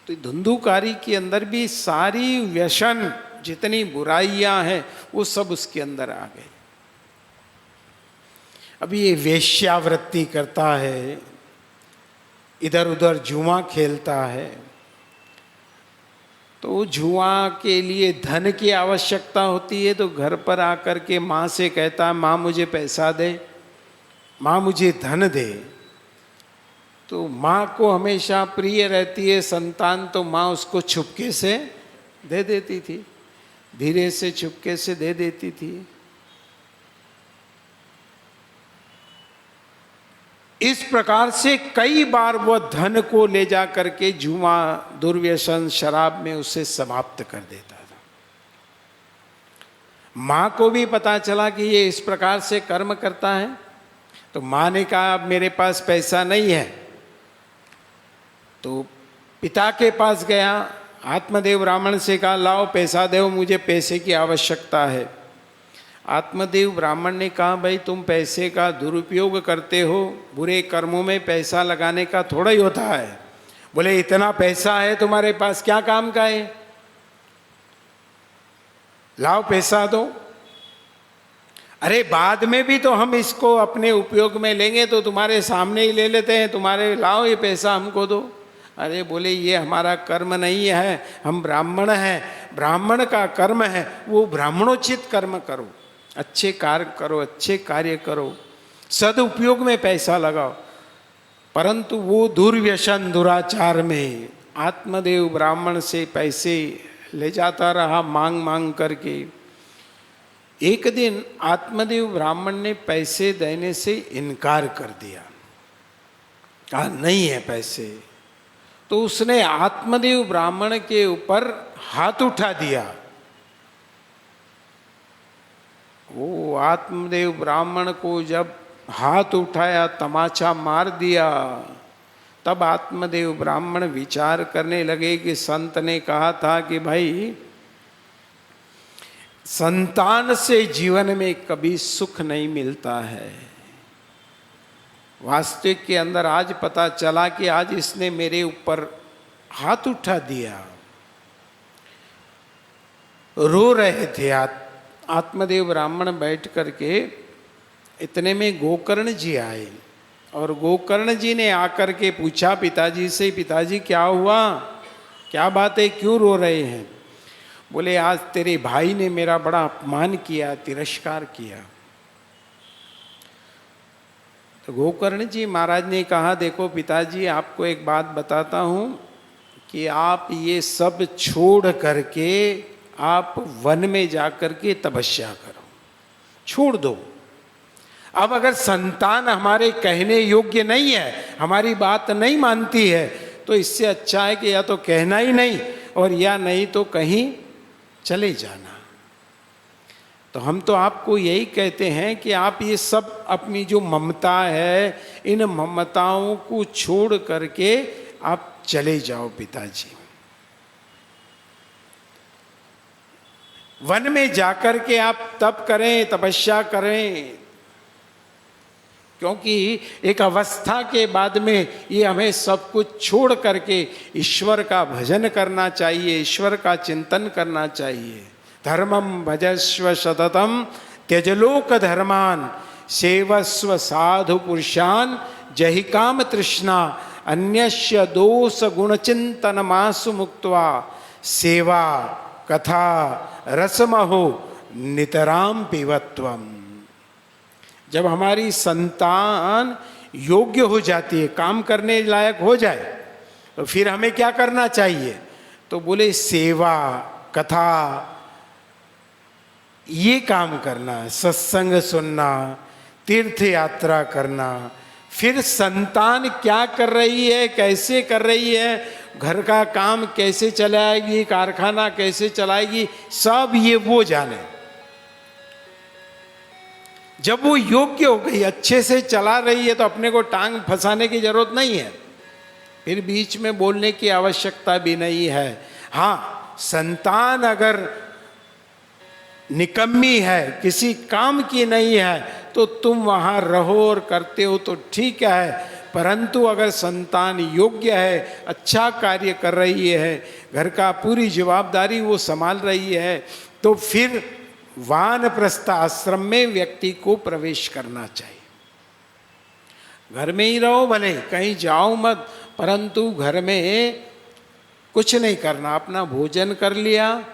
तो धुंधुकारी के अंदर भी सारी व्यसन, जितनी बुराइयां हैं वो सब उसके अंदर आ गए। अभी ये वेश्यावृत्ति करता है, इधर उधर जुआ खेलता है, तो जुआ के लिए धन की आवश्यकता होती है, तो घर पर आकर के माँ से कहता है, माँ मुझे पैसा दे, माँ मुझे धन दे, तो माँ को हमेशा प्रिय रहती है संतान, तो माँ उसको छुपके से दे देती थी, धीरे से छुपके से दे देती थी। इस प्रकार से कई बार वह धन को ले जा करके जुआ, दुर्व्यसन, शराब में उसे समाप्त कर देता था। माँ को भी पता चला कि ये इस प्रकार से कर्म करता है, तो माँ ने कहा अब मेरे पास पैसा नहीं है, तो पिता के पास गया, आत्मदेव ब्राह्मण से कहा लाओ पैसा दो, मुझे पैसे की आवश्यकता है। आत्मदेव ब्राह्मण ने कहा भाई तुम पैसे का दुरुपयोग करते हो, बुरे कर्मों में पैसा लगाने का थोड़ा ही होता है। बोले इतना पैसा है तुम्हारे पास, क्या काम का है, लाओ पैसा दो। अरे बाद में भी तो हम इसको अपने उपयोग में लेंगे, तो तुम्हारे सामने ही ले लेते हैं, तुम्हारे लाओ ये पैसा हमको दो। अरे बोले ये हमारा कर्म नहीं है, हम ब्राह्मण हैं, ब्राह्मण का कर्म है वो ब्राह्मणोचित कर्म करो, अच्छे कार्य करो, अच्छे कार्य करो, सदुपयोग में पैसा लगाओ। परंतु वो दुर्व्यसन दुराचार में आत्मदेव ब्राह्मण से पैसे ले जाता रहा मांग मांग करके। एक दिन आत्मदेव ब्राह्मण ने पैसे देने से इनकार कर दिया, कहा नहीं है पैसे। तो उसने आत्मदेव ब्राह्मण के ऊपर हाथ उठा दिया। वो आत्मदेव ब्राह्मण को जब हाथ उठाया, तमाचा मार दिया, तब आत्मदेव ब्राह्मण विचार करने लगे कि संत ने कहा था कि भाई संतान से जीवन में कभी सुख नहीं मिलता है। वास्तविक के अंदर आज पता चला कि आज इसने मेरे ऊपर हाथ उठा दिया। रो रहे थे आत्मदेव ब्राह्मण बैठ करके। इतने में गोकर्ण जी आए और गोकर्ण जी ने आकर के पूछा पिताजी से, पिताजी क्या हुआ, क्या बात है, क्यों रो रहे हैं। बोले आज तेरे भाई ने मेरा बड़ा अपमान किया, तिरस्कार किया। तो गोकर्ण जी महाराज ने कहा देखो पिताजी आपको एक बात बताता हूँ कि आप ये सब छोड़ करके आप वन में जाकर के तपस्या करो, छोड़ दो। अब अगर संतान हमारे कहने योग्य नहीं है, हमारी बात नहीं मानती है, तो इससे अच्छा है कि या तो कहना ही नहीं और या नहीं तो कहीं चले जाना। तो हम तो आपको यही कहते हैं कि आप ये सब अपनी जो ममता है, इन ममताओं को छोड़ करके आप चले जाओ पिताजी। वन में जाकर के आप तप करें, तपस्या करें, क्योंकि एक अवस्था के बाद में ये हमें सब कुछ छोड़ करके ईश्वर का भजन करना चाहिए, ईश्वर का चिंतन करना चाहिए। धर्मम भजस्व सततम त्यजलोक धर्मान सेवस्व साधु पुरुषान जहि काम तृष्णा अन्यस्य दोष गुण चिंतन मासु मुक्त्वा सेवा कथा रसमहो नितराम पिबत्वम। जब हमारी संतान योग्य हो जाती है, काम करने लायक हो जाए, तो फिर हमें क्या करना चाहिए। तो बोले सेवा कथा ये काम करना, सत्संग सुनना, तीर्थ यात्रा करना। फिर संतान क्या कर रही है, कैसे कर रही है, घर का काम कैसे चलाएगी, कारखाना कैसे चलाएगी, सब ये वो जाने। जब वो योग्य हो गई, अच्छे से चला रही है, तो अपने को टांग फंसाने की जरूरत नहीं है, फिर बीच में बोलने की आवश्यकता भी नहीं है। हाँ, संतान अगर निकम्मी है, किसी काम की नहीं है, तो तुम वहाँ रहो और करते हो तो ठीक है। परंतु अगर संतान योग्य है, अच्छा कार्य कर रही है, घर का पूरी जवाबदारी वो संभाल रही है, तो फिर वानप्रस्थ आश्रम में व्यक्ति को प्रवेश करना चाहिए। घर में ही रहो, भले कहीं जाओ मत, परंतु घर में कुछ नहीं करना, अपना भोजन कर लिया,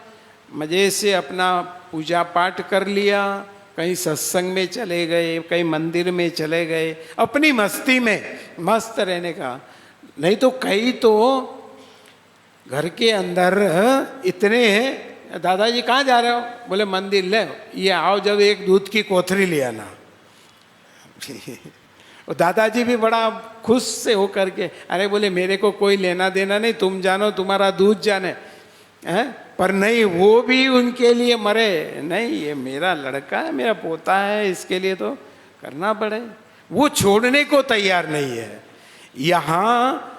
मजे से अपना पूजा पाठ कर लिया, कहीं सत्संग में चले गए, कहीं मंदिर में चले गए, अपनी मस्ती में मस्त रहने का। नहीं तो कई तो घर के अंदर इतने हैं, दादाजी कहाँ जा रहे हो? बोले मंदिर। ले ये आओ, जब एक दूध की कोथरी ले आना। और दादाजी भी बड़ा खुश से हो करके, अरे बोले मेरे को कोई लेना देना नहीं, तुम जानो, तुम्हारा दूध जाने हैं। पर नहीं, वो भी उनके लिए मरे, नहीं ये मेरा लड़का है, मेरा पोता है, इसके लिए तो करना पड़े। वो छोड़ने को तैयार नहीं है। यहाँ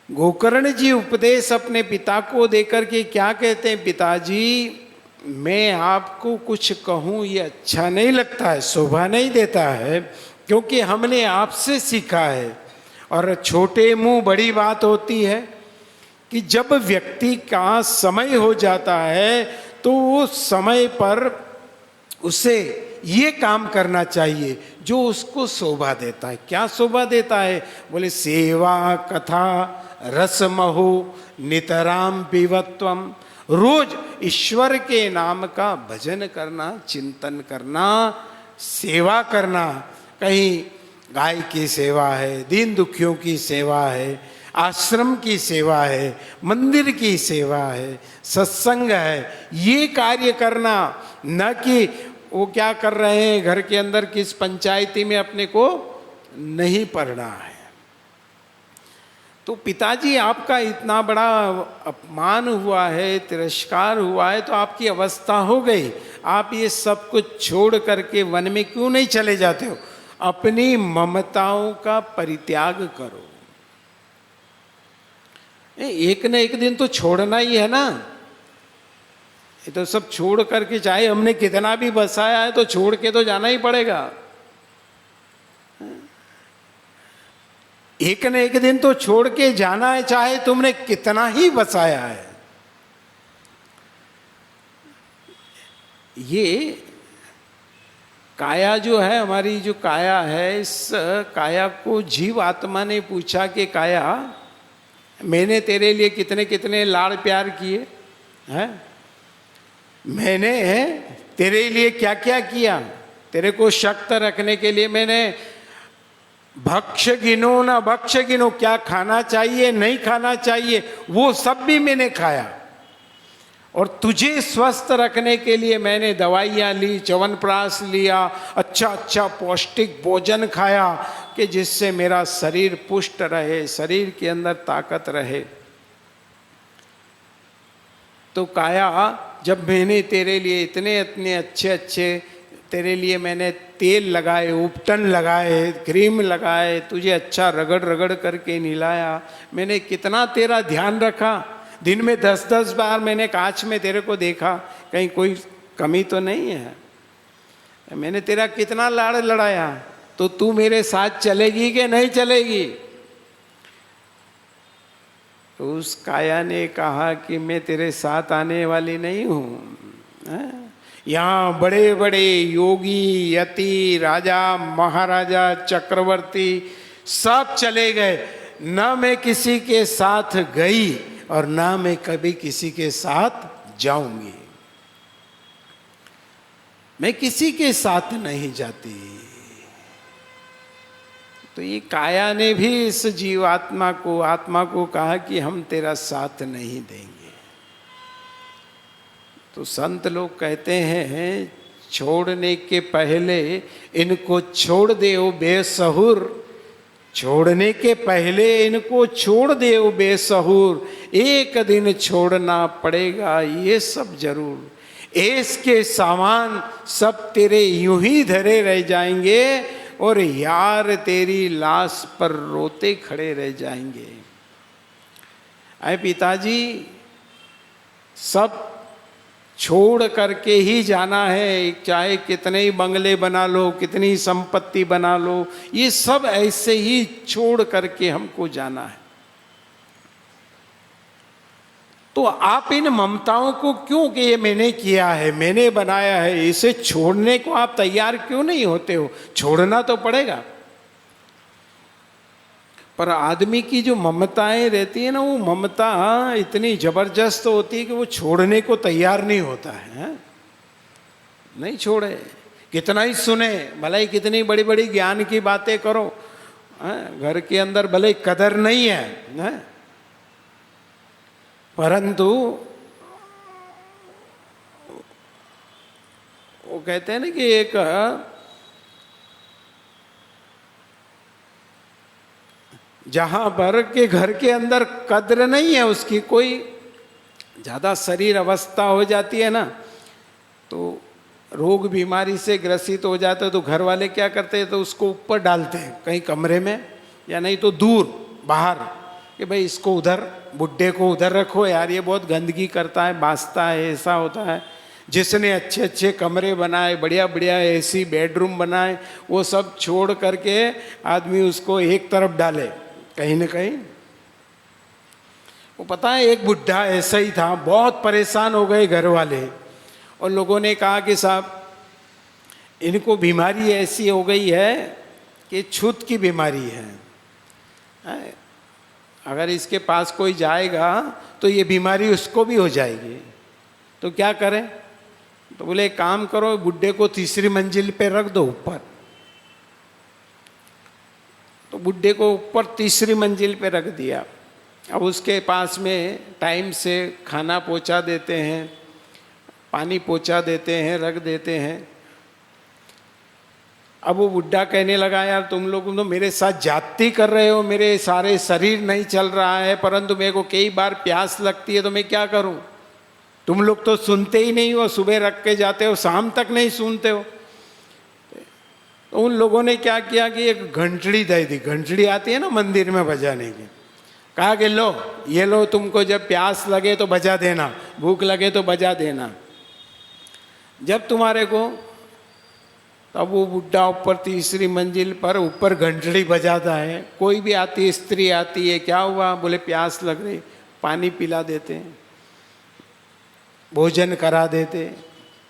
गोकर्ण जी उपदेश अपने पिता को देकर के क्या कहते हैं, पिताजी मैं आपको कुछ कहूँ ये अच्छा नहीं लगता है, शोभा नहीं देता है, क्योंकि हमने आपसे सीखा है। और छोटे मुंह बड़ी बात होती है कि जब व्यक्ति का समय हो जाता है तो उस समय पर उसे ये काम करना चाहिए जो उसको शोभा देता है। क्या शोभा देता है? बोले सेवा कथा रसमहु नितराम पिबत्वम। रोज ईश्वर के नाम का भजन करना, चिंतन करना, सेवा करना। कहीं गाय की सेवा है, दीन दुखियों की सेवा है, आश्रम की सेवा है, मंदिर की सेवा है, सत्संग है, ये कार्य करना। न कि वो क्या कर रहे हैं घर के अंदर, किस पंचायती में अपने को नहीं पढ़ना है। तो पिताजी आपका इतना बड़ा अपमान हुआ है, तिरस्कार हुआ है, तो आपकी अवस्था हो गई। आप ये सब कुछ छोड़ करके वन में क्यों नहीं चले जाते हो? अपनी ममताओं का परित्याग करो। एक न एक दिन तो छोड़ना ही है ना। ये तो सब छोड़ करके, चाहे हमने कितना भी बसाया है, तो छोड़ के तो जाना ही पड़ेगा। एक न एक दिन तो छोड़ के जाना है, चाहे तुमने कितना ही बसाया है। ये काया जो है, हमारी जो काया है, इस काया को जीव आत्मा ने पूछा कि काया मैंने तेरे लिए कितने कितने लाड़ प्यार किए हैं, मैंने तेरे लिए क्या क्या किया, तेरे को शक्त रखने के लिए मैंने भक्ष गिनो ना भक्ष गिनो, क्या खाना चाहिए नहीं खाना चाहिए वो सब भी मैंने खाया। और तुझे स्वस्थ रखने के लिए मैंने दवाइयाँ ली, च्यवनप्राश लिया, अच्छा अच्छा पौष्टिक भोजन खाया कि जिससे मेरा शरीर पुष्ट रहे, शरीर के अंदर ताकत रहे। तो काया, जब मैंने तेरे लिए इतने इतने अच्छे अच्छे, तेरे लिए मैंने तेल लगाए, उपटन लगाए, क्रीम लगाए, तुझे अच्छा रगड़ रगड़ करके नहलाया, मैंने कितना तेरा ध्यान रखा। दिन में 10-10 बार मैंने कांच में तेरे को देखा, कहीं कोई कमी तो नहीं है। मैंने तेरा कितना लाड़ लड़ाया, तो तू मेरे साथ चलेगी कि नहीं चलेगी? तो उस काया ने कहा कि मैं तेरे साथ आने वाली नहीं हूँ। यहाँ बड़े बड़े योगी, यति, राजा, महाराजा, चक्रवर्ती सब चले गए, न मैं किसी के साथ गई और ना मैं कभी किसी के साथ जाऊंगी। मैं किसी के साथ नहीं जाती। तो ये काया ने भी इस जीवात्मा को, आत्मा को कहा कि हम तेरा साथ नहीं देंगे। तो संत लोग कहते हैं, छोड़ने के पहले इनको छोड़ दे ओ बेसहुर, छोड़ने के पहले इनको छोड़ दे ओ बेसहुर, एक दिन छोड़ना पड़ेगा ये सब जरूर। ऐस के सामान सब तेरे यूं ही धरे रह जाएंगे और यार तेरी लाश पर रोते खड़े रह जाएंगे। अरे पिताजी, सब छोड़ करके ही जाना है, चाहे कितने ही बंगले बना लो, कितनी संपत्ति बना लो, ये सब ऐसे ही छोड़ करके हमको जाना है। तो आप इन ममताओं को क्यों, कि ये मैंने किया है, मैंने बनाया है, इसे छोड़ने को आप तैयार क्यों नहीं होते हो? छोड़ना तो पड़ेगा। पर आदमी की जो ममताएं रहती है ना, वो ममता इतनी जबरदस्त होती है कि वो छोड़ने को तैयार नहीं होता है। नहीं छोड़े। कितना ही सुने, भले ही कितनी बड़ी बड़ी ज्ञान की बातें करो, घर के अंदर भले ही कदर नहीं है, परंतु वो कहते हैं ना कि एक जहां पर के घर के अंदर कद्र नहीं है उसकी, कोई ज्यादा शरीर अवस्था हो जाती है ना, तो रोग बीमारी से ग्रसित हो जाते हैं, तो घर वाले क्या करते हैं, तो उसको ऊपर डालते हैं कहीं कमरे में, या नहीं तो दूर बाहर, कि भाई इसको उधर, बुड्ढे को उधर रखो यार, ये बहुत गंदगी करता है, बांसता है, ऐसा होता है। जिसने अच्छे अच्छे कमरे बनाए, बढ़िया बढ़िया एसी बेडरूम बनाए, वो सब छोड़ करके आदमी उसको एक तरफ डाले कहीं ना कहीं। वो पता है एक बुढ़ा ऐसा ही था, बहुत परेशान हो गए घर वाले, और लोगों ने कहा कि साहब इनको बीमारी ऐसी हो गई है कि छूत की बीमारी है, अगर इसके पास कोई जाएगा तो ये बीमारी उसको भी हो जाएगी, तो क्या करें। तो बोले एक काम करो, बुड्ढे को तीसरी मंजिल पे रख दो ऊपर। तो बुड्ढे को ऊपर तीसरी मंजिल पे रख दिया। अब उसके पास में टाइम से खाना पहुंचा देते हैं, पानी पहुंचा देते हैं, रख देते हैं। अब वो बुड्ढा कहने लगा यार तुम लोग तो मेरे साथ जाती कर रहे हो, मेरे सारे शरीर नहीं चल रहा है, परंतु मेरे को कई बार प्यास लगती है, तो मैं क्या करूं। तुम लोग तो सुनते ही नहीं हो, सुबह रख के जाते हो, शाम तक नहीं सुनते हो। तो उन लोगों ने क्या किया कि एक घंटड़ी दे दी, घंटड़ी आती है ना मंदिर में बजाने की, कहा कि लो ये लो, तुमको जब प्यास लगे तो बजा देना, भूख लगे तो बजा देना जब तुम्हारे को। तब वो बुड्ढा ऊपर तीसरी मंजिल पर ऊपर घंटड़ी बजाता है, कोई भी आती है, स्त्री आती है, क्या हुआ, बोले प्यास लग रही, पानी पिला देते हैं, भोजन करा देते,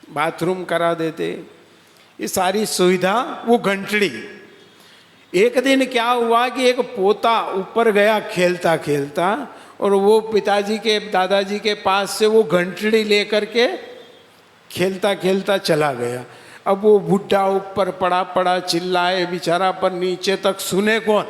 बाथरूम करा देते, ये सारी सुविधा वो घंटड़ी। एक दिन क्या हुआ कि एक पोता ऊपर गया खेलता खेलता, और वो पिताजी के, दादाजी के पास से वो घंटड़ी लेकर के खेलता खेलता चला गया। अब वो बुढ़ा ऊपर पड़ा पड़ा चिल्लाए बेचारा, पर नीचे तक सुने कौन।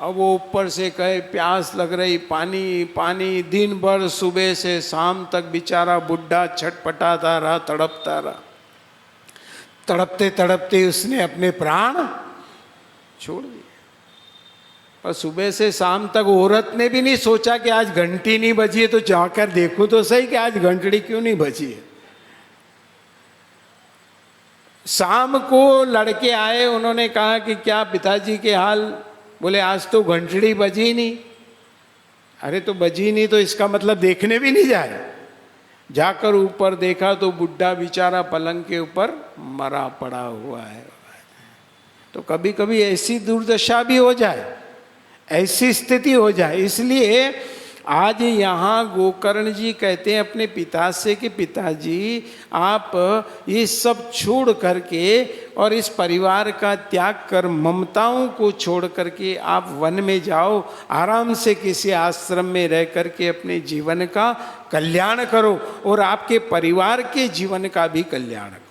अब वो ऊपर से कहे प्यास लग रही, पानी पानी, दिन भर सुबह से शाम तक बेचारा बुढ़ा छटपटाता रहा, तड़पता रहा। तड़पते तड़पते उसने अपने प्राण छोड़ दिए। और सुबह से शाम तक औरत ने भी नहीं सोचा कि आज घंटी नहीं बजी है तो जाकर देखूं तो सही कि आज घंटड़ी क्यों नहीं बजी है। शाम को लड़के आए, उन्होंने कहा कि क्या पिताजी के हाल, बोले आज तो घंटड़ी बजी नहीं। अरे तो बजी नहीं तो इसका मतलब देखने भी नहीं जाए। जाकर ऊपर देखा तो बुढ़ा बेचारा पलंग के ऊपर मरा पड़ा हुआ है। तो कभी कभी ऐसी दुर्दशा भी हो जाए, ऐसी स्थिति हो जाए। इसलिए आज यहाँ गोकर्ण जी कहते हैं अपने पिता से कि पिताजी आप ये सब छोड़ करके और इस परिवार का त्याग कर, ममताओं को छोड़ करके आप वन में जाओ, आराम से किसी आश्रम में रह करके अपने जीवन का कल्याण करो और आपके परिवार के जीवन का भी कल्याण करो।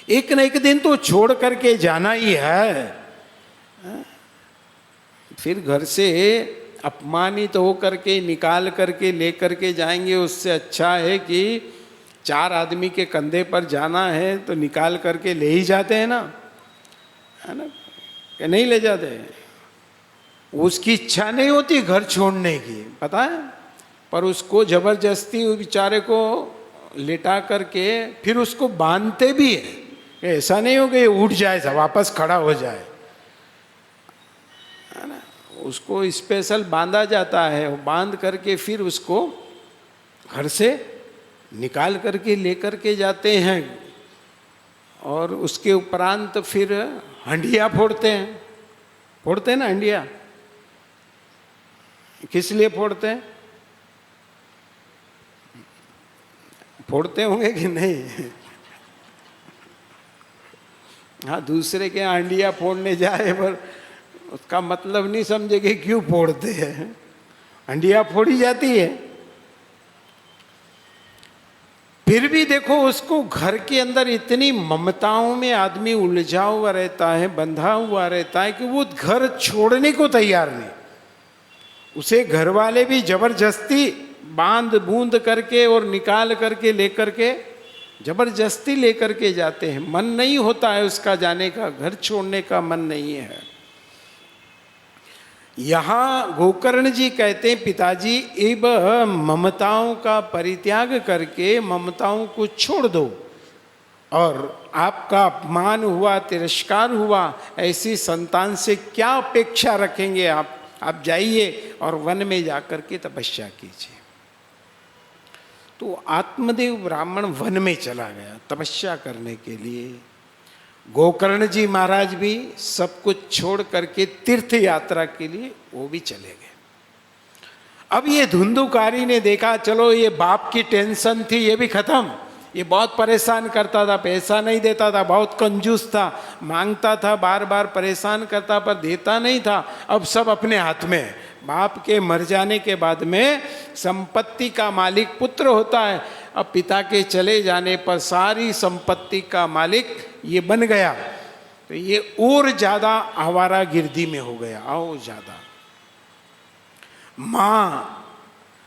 एक न एक दिन तो छोड़ करके जाना ही है। फिर घर से अपमानित हो करके निकाल करके ले करके जाएंगे, उससे अच्छा है कि 4 आदमी के कंधे पर जाना है तो निकाल करके ले ही जाते हैं ना, है ना, कि नहीं ले जाते। उसकी इच्छा नहीं होती घर छोड़ने की, पता है, पर उसको जबरदस्ती बेचारे को लेटा करके फिर उसको बांधते भी है। ऐसा नहीं हो कि उठ जाए, वापस खड़ा हो जाए, है ना। उसको स्पेशल बांधा जाता है, बांध करके फिर उसको घर से निकाल करके लेकर के जाते हैं। और उसके उपरांत फिर हंडिया फोड़ते हैं। फोड़ते हैं ना हंडिया, किस लिए फोड़ते हैं? फोड़ते होंगे कि नहीं? हाँ, दूसरे के हंडिया फोड़ने जाए पर उसका मतलब नहीं समझेगे क्यों फोड़ते हैं। हंडिया फोड़ी जाती है। फिर भी देखो उसको घर के अंदर इतनी ममताओं में आदमी उलझा हुआ रहता है, बंधा हुआ रहता है कि वो घर छोड़ने को तैयार नहीं। उसे घर वाले भी जबरदस्ती बांध बूंद करके और निकाल करके लेकर के जबरदस्ती लेकर के जाते हैं। मन नहीं होता है उसका जाने का, घर छोड़ने का मन नहीं है। यहाँ गोकर्ण जी कहते हैं, पिताजी अब ममताओं का परित्याग करके ममताओं को छोड़ दो, और आपका अपमान हुआ, तिरस्कार हुआ, ऐसी संतान से क्या अपेक्षा रखेंगे आप जाइए और वन में जाकर के तपस्या कीजिए। तो आत्मदेव ब्राह्मण वन में चला गया तपस्या करने के लिए। गोकर्ण जी महाराज भी सब कुछ छोड़ करके तीर्थ यात्रा के लिए वो भी चले गए। अब ये धुंधुकारी ने देखा, चलो ये बाप की टेंशन थी ये भी खत्म। ये बहुत परेशान करता था, पैसा नहीं देता था, बहुत कंजूस था, मांगता था, बार बार परेशान करता पर देता नहीं था। अब सब अपने हाथ में है। बाप के मर जाने के बाद में संपत्ति का मालिक पुत्र होता है। अब पिता के चले जाने पर सारी संपत्ति का मालिक ये बन गया, तो ये और ज्यादा आवारागिर्दी में हो गया, और ज्यादा। माँ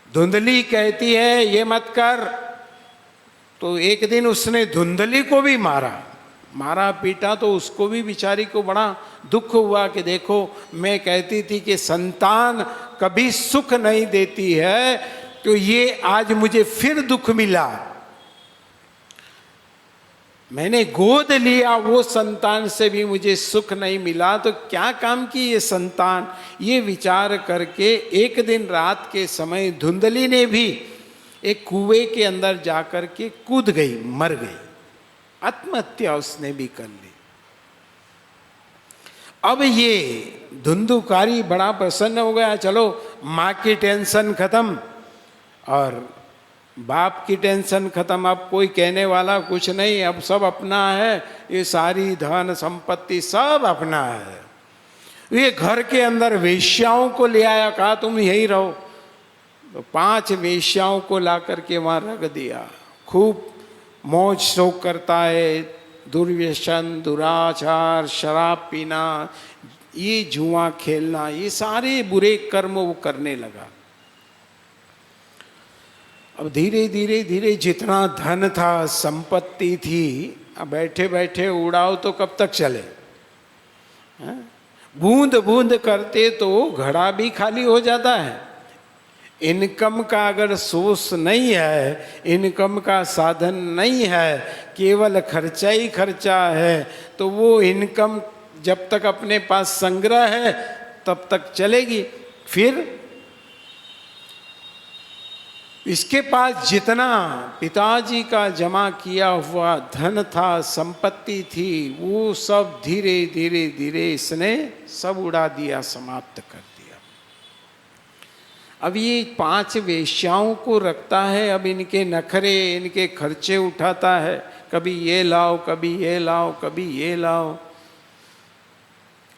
धुंधली कहती है ये मत कर, तो एक दिन उसने धुंधली को भी मारा पीटा, तो उसको भी बेचारी को बड़ा दुख हुआ कि देखो मैं कहती थी कि संतान कभी सुख नहीं देती है, तो ये आज मुझे फिर दुख मिला। मैंने गोद लिया वो संतान से भी मुझे सुख नहीं मिला, तो क्या काम की ये संतान। ये विचार करके एक दिन रात के समय धुंधली ने भी एक कुएं के अंदर जाकर के कूद गई, मर गई, आत्महत्या उसने भी कर ली। अब ये धुंधुकारी बड़ा प्रसन्न हो गया, चलो माँ की टेंशन खत्म और बाप की टेंशन खत्म, अब कोई कहने वाला कुछ नहीं, अब सब अपना है, ये सारी धन संपत्ति सब अपना है। ये घर के अंदर वेश्याओं को ले आया, कहा तुम यही रहो, तो 5 वेश्याओं को ला करके वहाँ रख दिया। खूब मौज शौक करता है, दुर्व्यसन, दुराचार, शराब पीना, ये जुआ खेलना, ये सारे बुरे कर्म वो करने लगा। अब धीरे धीरे धीरे जितना धन था, संपत्ति थी, अब बैठे बैठे उड़ाओ तो कब तक चले। बूंद बूंद करते तो घड़ा भी खाली हो जाता है। इनकम का अगर सोर्स नहीं है, इनकम का साधन नहीं है, केवल खर्चा ही खर्चा है, तो वो इनकम जब तक अपने पास संग्रह है तब तक चलेगी। फिर इसके पास जितना पिताजी का जमा किया हुआ धन था, संपत्ति थी, वो सब धीरे धीरे धीरे इसने सब उड़ा दिया, समाप्त कर दिया। अब ये 5 वेश्याओं को रखता है, अब इनके नखरे, इनके खर्चे उठाता है, कभी ये लाओ, कभी ये लाओ, कभी ये लाओ।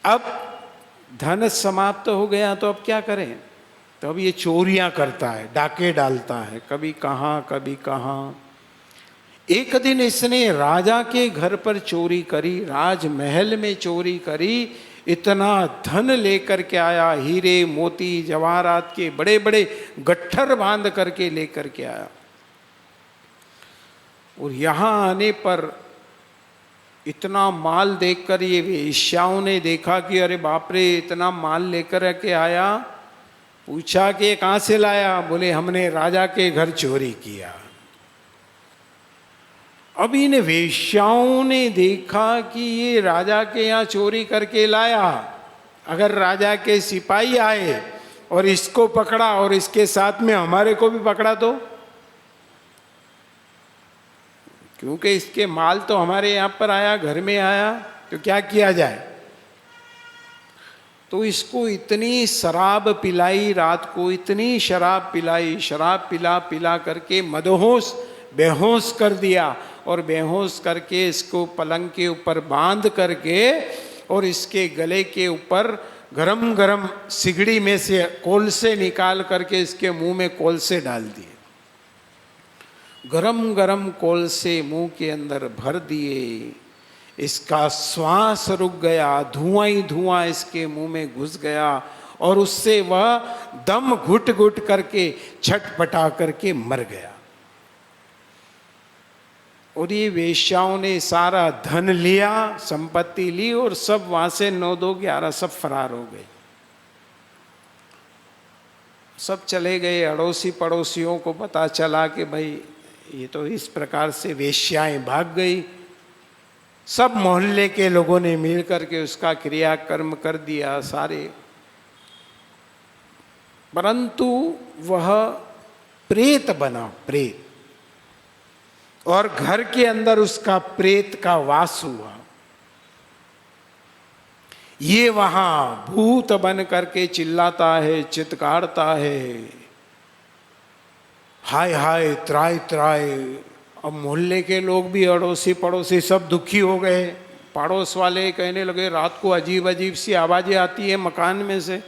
अब धन समाप्त हो गया तो अब क्या करें, तो अब ये चोरियां करता है, डाके डालता है, कभी कहाँ कभी कहाँ। एक दिन इसने राजा के घर पर चोरी करी, राजमहल में चोरी करी, इतना धन लेकर के आया, हीरे मोती जवाहरात के बड़े बड़े गट्ठर बांध करके लेकर के आया। और यहाँ आने पर इतना माल देखकर ये वेश्याओं ने देखा कि अरे बाप रे, इतना माल लेकर के आया। पूछा कि कहाँ से लाया, बोले हमने राजा के घर चोरी किया। अब इन वेश्याओं ने देखा कि ये राजा के यहाँ चोरी करके लाया, अगर राजा के सिपाही आए और इसको पकड़ा और इसके साथ में हमारे को भी पकड़ा तो, क्योंकि इसके माल तो हमारे यहाँ पर आया, घर में आया, तो क्या किया जाए। तो इसको इतनी शराब पिलाई, रात को इतनी शराब पिलाई, शराब पिला पिला करके मदहोश बेहोश कर दिया, और बेहोश करके इसको पलंग के ऊपर बांध करके और इसके गले के ऊपर गरम गरम सिगड़ी में से कोलसे निकाल करके इसके मुंह में कोलसे डाल दिए। गरम गरम कोल से मुंह के अंदर भर दिए, इसका श्वास रुक गया, धुआं ही धुआं इसके मुंह में घुस गया और उससे वह दम घुट घुट करके छटपटा करके मर गया। और ये वेश्याओं ने सारा धन लिया, संपत्ति ली और सब वहां से 9 2 11 सब फरार हो गए, सब चले गए। अड़ोसी पड़ोसियों को पता चला कि भाई ये तो इस प्रकार से वेश्याएं भाग गई। सब मोहल्ले के लोगों ने मिल करके उसका क्रियाकर्म कर दिया सारे, परंतु वह प्रेत बना, प्रेत, और घर के अंदर उसका प्रेत का वास हुआ। ये वहां भूत बन करके चिल्लाता है, चित्कारता है, हाय हाय त्राय त्राय। अब मोहल्ले के लोग भी, अड़ोसी पड़ोसी सब दुखी हो गए। पड़ोस वाले कहने लगे रात को अजीब अजीब सी आवाजें आती है मकान में से।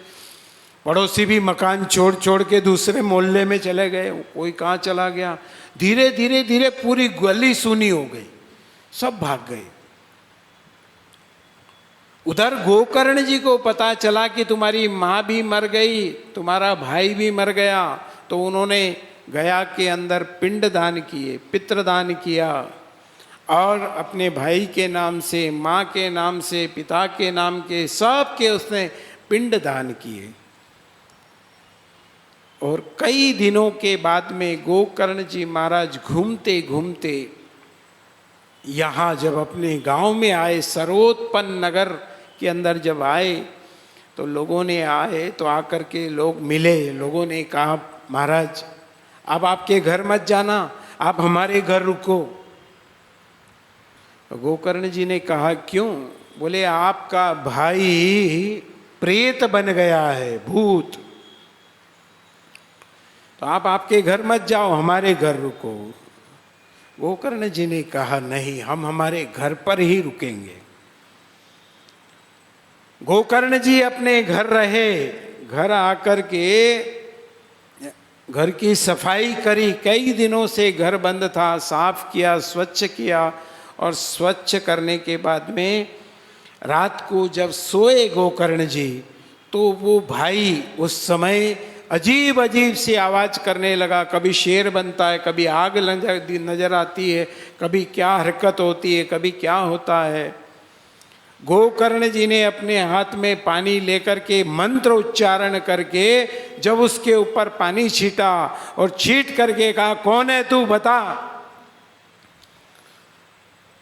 पड़ोसी भी मकान छोड़ छोड़ के दूसरे मोहल्ले में चले गए, कोई कहाँ चला गया। धीरे धीरे धीरे पूरी गली सुनी हो गई, सब भाग गए। उधर गोकर्ण जी को पता चला कि तुम्हारी माँ भी मर गई, तुम्हारा भाई भी मर गया, तो उन्होंने गया के अंदर पिंडदान किए, पितृदान किया, और अपने भाई के नाम से, माँ के नाम से, पिता के नाम के, सब के उसने पिंडदान किए। और कई दिनों के बाद में गोकर्ण जी महाराज घूमते घूमते यहाँ जब अपने गांव में आए, सरोत्पन्न नगर के अंदर जब आए, तो लोगों ने आए तो आकर के लोग मिले। लोगों ने कहा महाराज अब आपके घर मत जाना, आप हमारे घर रुको। तो गोकर्ण जी ने कहा क्यों? बोले आपका भाई प्रेत बन गया है, भूत, तो आप आपके घर मत जाओ, हमारे घर रुको। गोकर्ण जी ने कहा नहीं, हम हमारे घर पर ही रुकेंगे। गोकर्ण जी अपने घर रहे, घर आकर के घर की सफाई करी। कई दिनों से घर बंद था, साफ किया, स्वच्छ किया, और स्वच्छ करने के बाद में रात को जब सोए गोकर्ण जी, तो वो भाई उस समय अजीब अजीब सी आवाज़ करने लगा। कभी शेर बनता है, कभी आग नजर आती है, कभी क्या हरकत होती है, कभी क्या होता है। गोकर्ण जी ने अपने हाथ में पानी लेकर के मंत्र उच्चारण करके जब उसके ऊपर पानी छीटा और छीट करके कहा कौन है तू बता,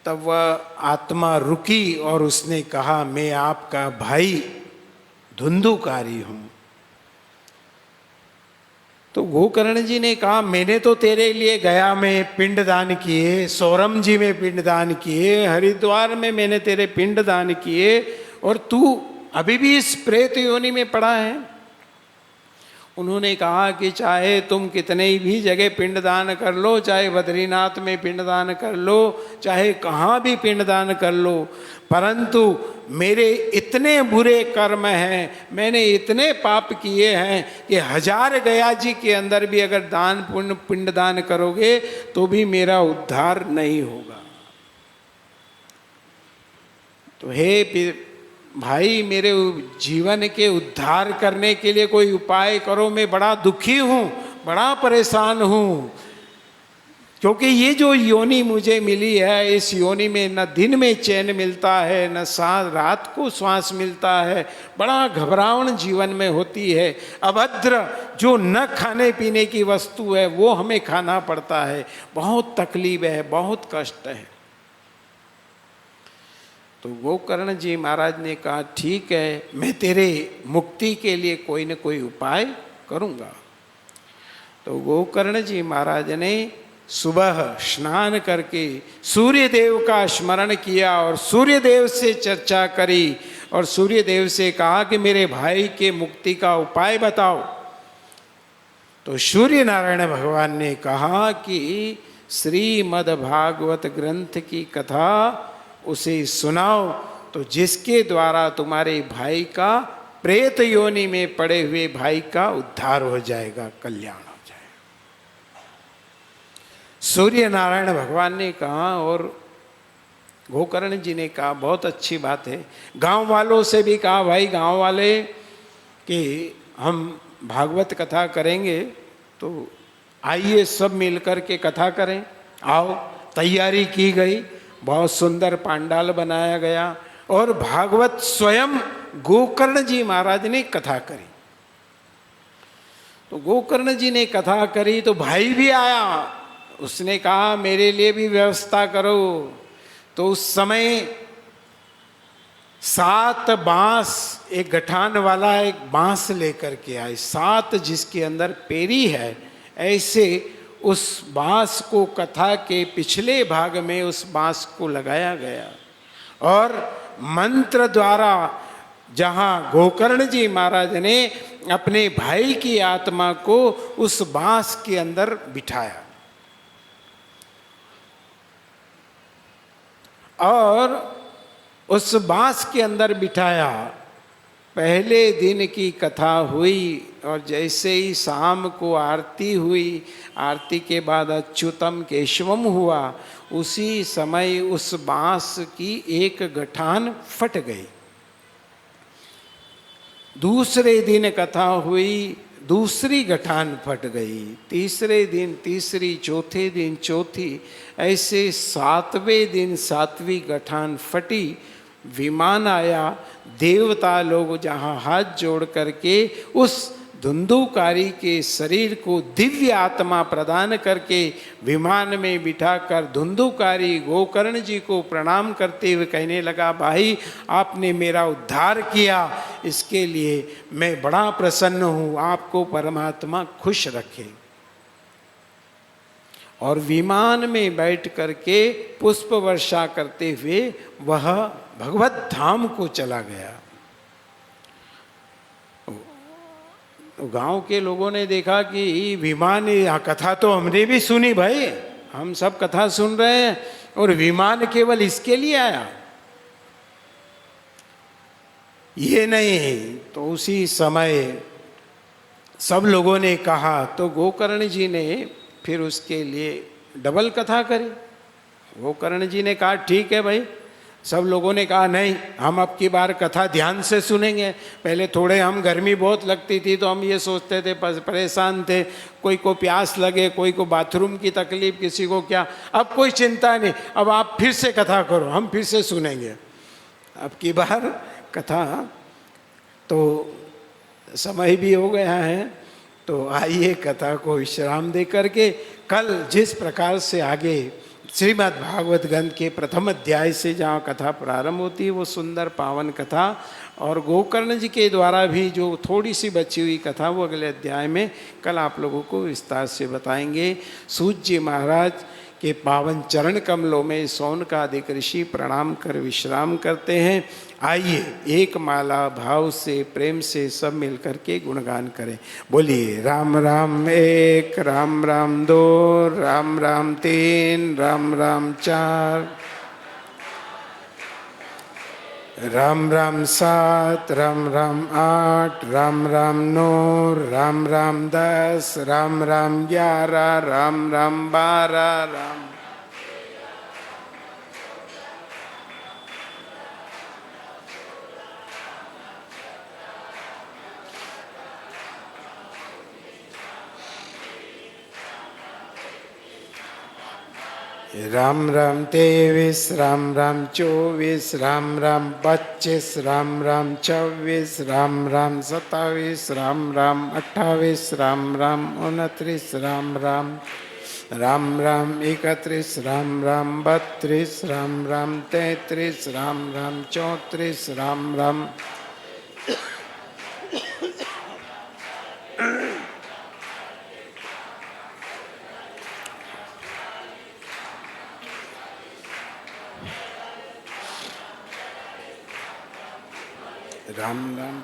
तब वह आत्मा रुकी और उसने कहा मैं आपका भाई धुंधुकारी हूं। तो गोकर्ण जी ने कहा मैंने तो तेरे लिए गया में पिंडदान किए, सोरम जी में पिंडदान किए, हरिद्वार में मैंने तेरे पिंडदान किए, और तू अभी भी इस प्रेत योनि में पड़ा है। उन्होंने कहा कि चाहे तुम कितने भी जगह पिंडदान कर लो, चाहे बद्रीनाथ में पिंडदान कर लो, चाहे कहाँ भी पिंडदान कर लो, परंतु मेरे इतने बुरे कर्म हैं, मैंने इतने पाप किए हैं कि 1000 गया जी के अंदर भी अगर दान पुण्य पिंडदान करोगे तो भी मेरा उद्धार नहीं होगा। तो हे भाई मेरे जीवन के उद्धार करने के लिए कोई उपाय करो, मैं बड़ा दुखी हूँ, बड़ा परेशान हूँ, क्योंकि ये जो योनि मुझे मिली है, इस योनि में न दिन में चैन मिलता है, न रात को श्वास मिलता है, बड़ा घबराहट जीवन में होती है। अभद्र जो न खाने पीने की वस्तु है वो हमें खाना पड़ता है, बहुत तकलीफ है, बहुत कष्ट है। तो गोकर्ण जी महाराज ने कहा ठीक है, मैं तेरे मुक्ति के लिए कोई न कोई उपाय करूँगा। तो गोकर्ण जी महाराज ने सुबह स्नान करके सूर्य देव का स्मरण किया और सूर्य देव से चर्चा करी और सूर्य देव से कहा कि मेरे भाई के मुक्ति का उपाय बताओ। तो सूर्य नारायण भगवान ने कहा कि श्रीमद् भागवत ग्रंथ की कथा उसे सुनाओ, तो जिसके द्वारा तुम्हारे भाई का प्रेत योनि में पड़े हुए भाई का उद्धार हो जाएगा, कल्याण हो जाएगा। सूर्य नारायण भगवान ने कहा और गोकर्ण जी ने कहा, बहुत अच्छी बात है। गांव वालों से भी कहा, भाई गांव वाले कि हम भागवत कथा करेंगे तो आइए सब मिलकर के कथा करें, आओ। तैयारी की गई, बहुत सुंदर पांडाल बनाया गया और भागवत स्वयं गोकर्ण जी महाराज ने कथा करी। तो गोकर्ण जी ने कथा करी तो भाई भी आया, उसने कहा मेरे लिए भी व्यवस्था करो। तो उस समय 7 बांस, एक गठान वाला एक बांस लेकर के आए, 7 जिसके अंदर पेरी है, ऐसे उस बांस को कथा के पिछले भाग में उस बांस को लगाया गया और मंत्र द्वारा जहाँ गोकर्ण जी महाराज ने अपने भाई की आत्मा को उस बांस के अंदर बिठाया और उस बांस के अंदर बिठाया। पहले दिन की कथा हुई और जैसे ही शाम को आरती हुई, आरती के बाद अच्युतम केशवम हुआ, उसी समय उस बांस की एक गठान फट गई। दूसरे दिन कथा हुई, दूसरी गठान फट गई, तीसरे दिन तीसरी, चौथे दिन चौथी, ऐसे 7वें दिन 7वीं गठान फटी। विमान आया, देवता लोग जहाँ हाथ जोड़ करके उस धुंधुकारी के शरीर को दिव्य आत्मा प्रदान करके विमान में बिठाकर धुंधुकारी गोकर्ण जी को प्रणाम करते हुए कहने लगा, भाई आपने मेरा उद्धार किया, इसके लिए मैं बड़ा प्रसन्न हूँ, आपको परमात्मा खुश रखे। और विमान में बैठ करके पुष्प वर्षा करते हुए वह भगवत धाम को चला गया। तो गांव के लोगों ने देखा कि विमान, कथा तो हमने भी सुनी भाई, हम सब कथा सुन रहे हैं और विमान केवल इसके लिए आया, ये नहीं। तो उसी समय सब लोगों ने कहा, तो गोकर्ण जी ने फिर उसके लिए डबल कथा करी। गोकर्ण जी ने कहा ठीक है भाई। सब लोगों ने कहा नहीं, हम अब की बार कथा ध्यान से सुनेंगे। पहले थोड़े हम, गर्मी बहुत लगती थी तो हम ये सोचते थे, परेशान थे, कोई को प्यास लगे, कोई को बाथरूम की तकलीफ, किसी को क्या। अब कोई चिंता नहीं, अब आप फिर से कथा करो, हम फिर से सुनेंगे अब की बार कथा। तो समय भी हो गया है, तो आइए कथा को विश्राम दे करके कल जिस प्रकार से आगे श्रीमद् भागवत ग्रंथ के प्रथम अध्याय से जहाँ कथा प्रारंभ होती है, वो सुंदर पावन कथा, और गोकर्ण जी के द्वारा भी जो थोड़ी सी बची हुई कथा, वो अगले अध्याय में कल आप लोगों को विस्तार से बताएंगे। सूत जी महाराज के पावन चरण कमलों में शौनकादिक ऋषि प्रणाम कर विश्राम करते हैं। आइए एक माला भाव से, प्रेम से सब मिल करके गुणगान करें। बोलिए राम राम एक, राम राम दो, राम राम तीन, राम राम चार, राम राम 7, राम राम 8, राम राम 9, राम राम 10, राम राम 11, राम राम 12, राम राम 23, राम राम 24, राम राम 25, राम राम 26, राम राम 27, राम राम 28, राम राम 29, राम राम 31, राम राम 32, राम राम 33, राम राम 34, राम राम राम राम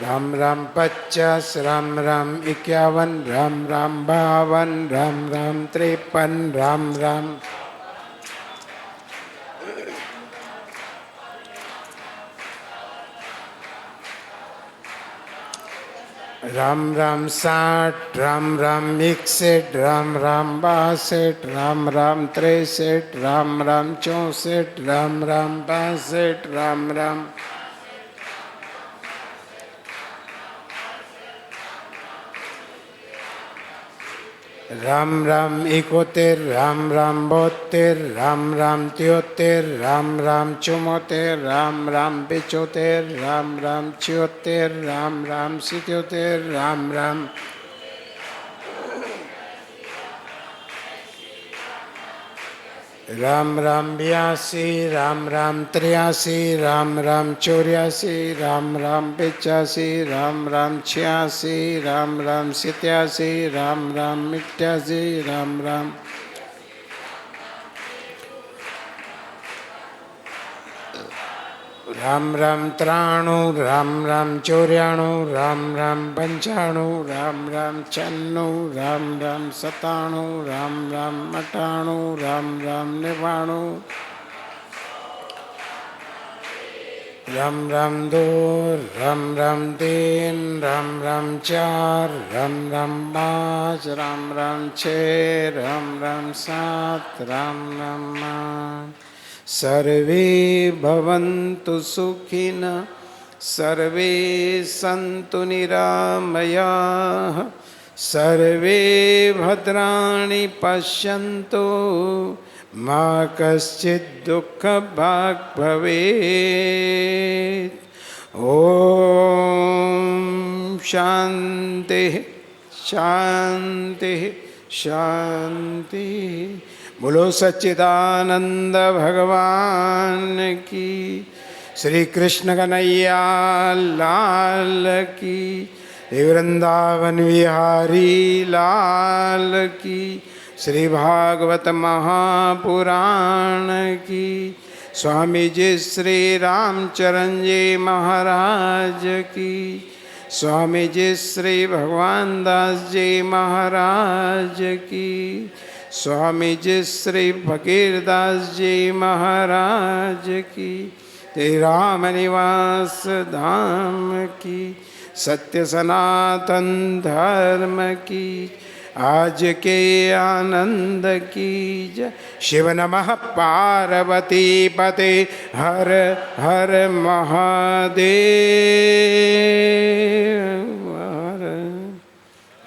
राम राम 50, राम राम 51, राम राम 52, राम राम 53, राम राम राम राम 60, राम राम 61, राम राम 62, राम राम 63, राम राम 64, राम राम 65, राम राम राम राम 71, राम राम 72, राम राम 73, राम राम 74, राम राम 75, राम राम 76, राम राम 77, राम राम राम राम 82, राम राम 83, राम राम 84, राम राम 85, राम राम 86, राम राम 87, राम राम 88, राम राम राम राम 93, राम राम 94, राम राम 95, राम राम 96, राम राम 97, राम राम 98, राम राम 99, राम राम 2, राम राम 3, राम राम 4, राम राम 5, राम राम 6, राम राम 7, राम राम 8। सर्वे भवन्तु सुखिनः, सर्वे सन्तु निरामयाः, सर्वे भद्राणि पश्यन्तु, मा कश्चित् दुःखभाग् भवेत्। ॐ शान्तिः शान्तिः शान्तिः। बोलो सच्चिदानंद भगवान की, श्री कृष्ण कन्हैया लाल की, वृंदावन विहारी लाल की, श्री भागवत महापुराण की, स्वामी जी श्री रामचरण जी महाराज की, स्वामी जी श्री भगवान दास जी महाराज की, स्वामी जी श्री फकीरदास जी महाराज की, श्री राम निवास धाम की, सत्य सनातन धर्म की, आज के आनंद की जय। शिव नमः पार्वती पते हर हर महादेव।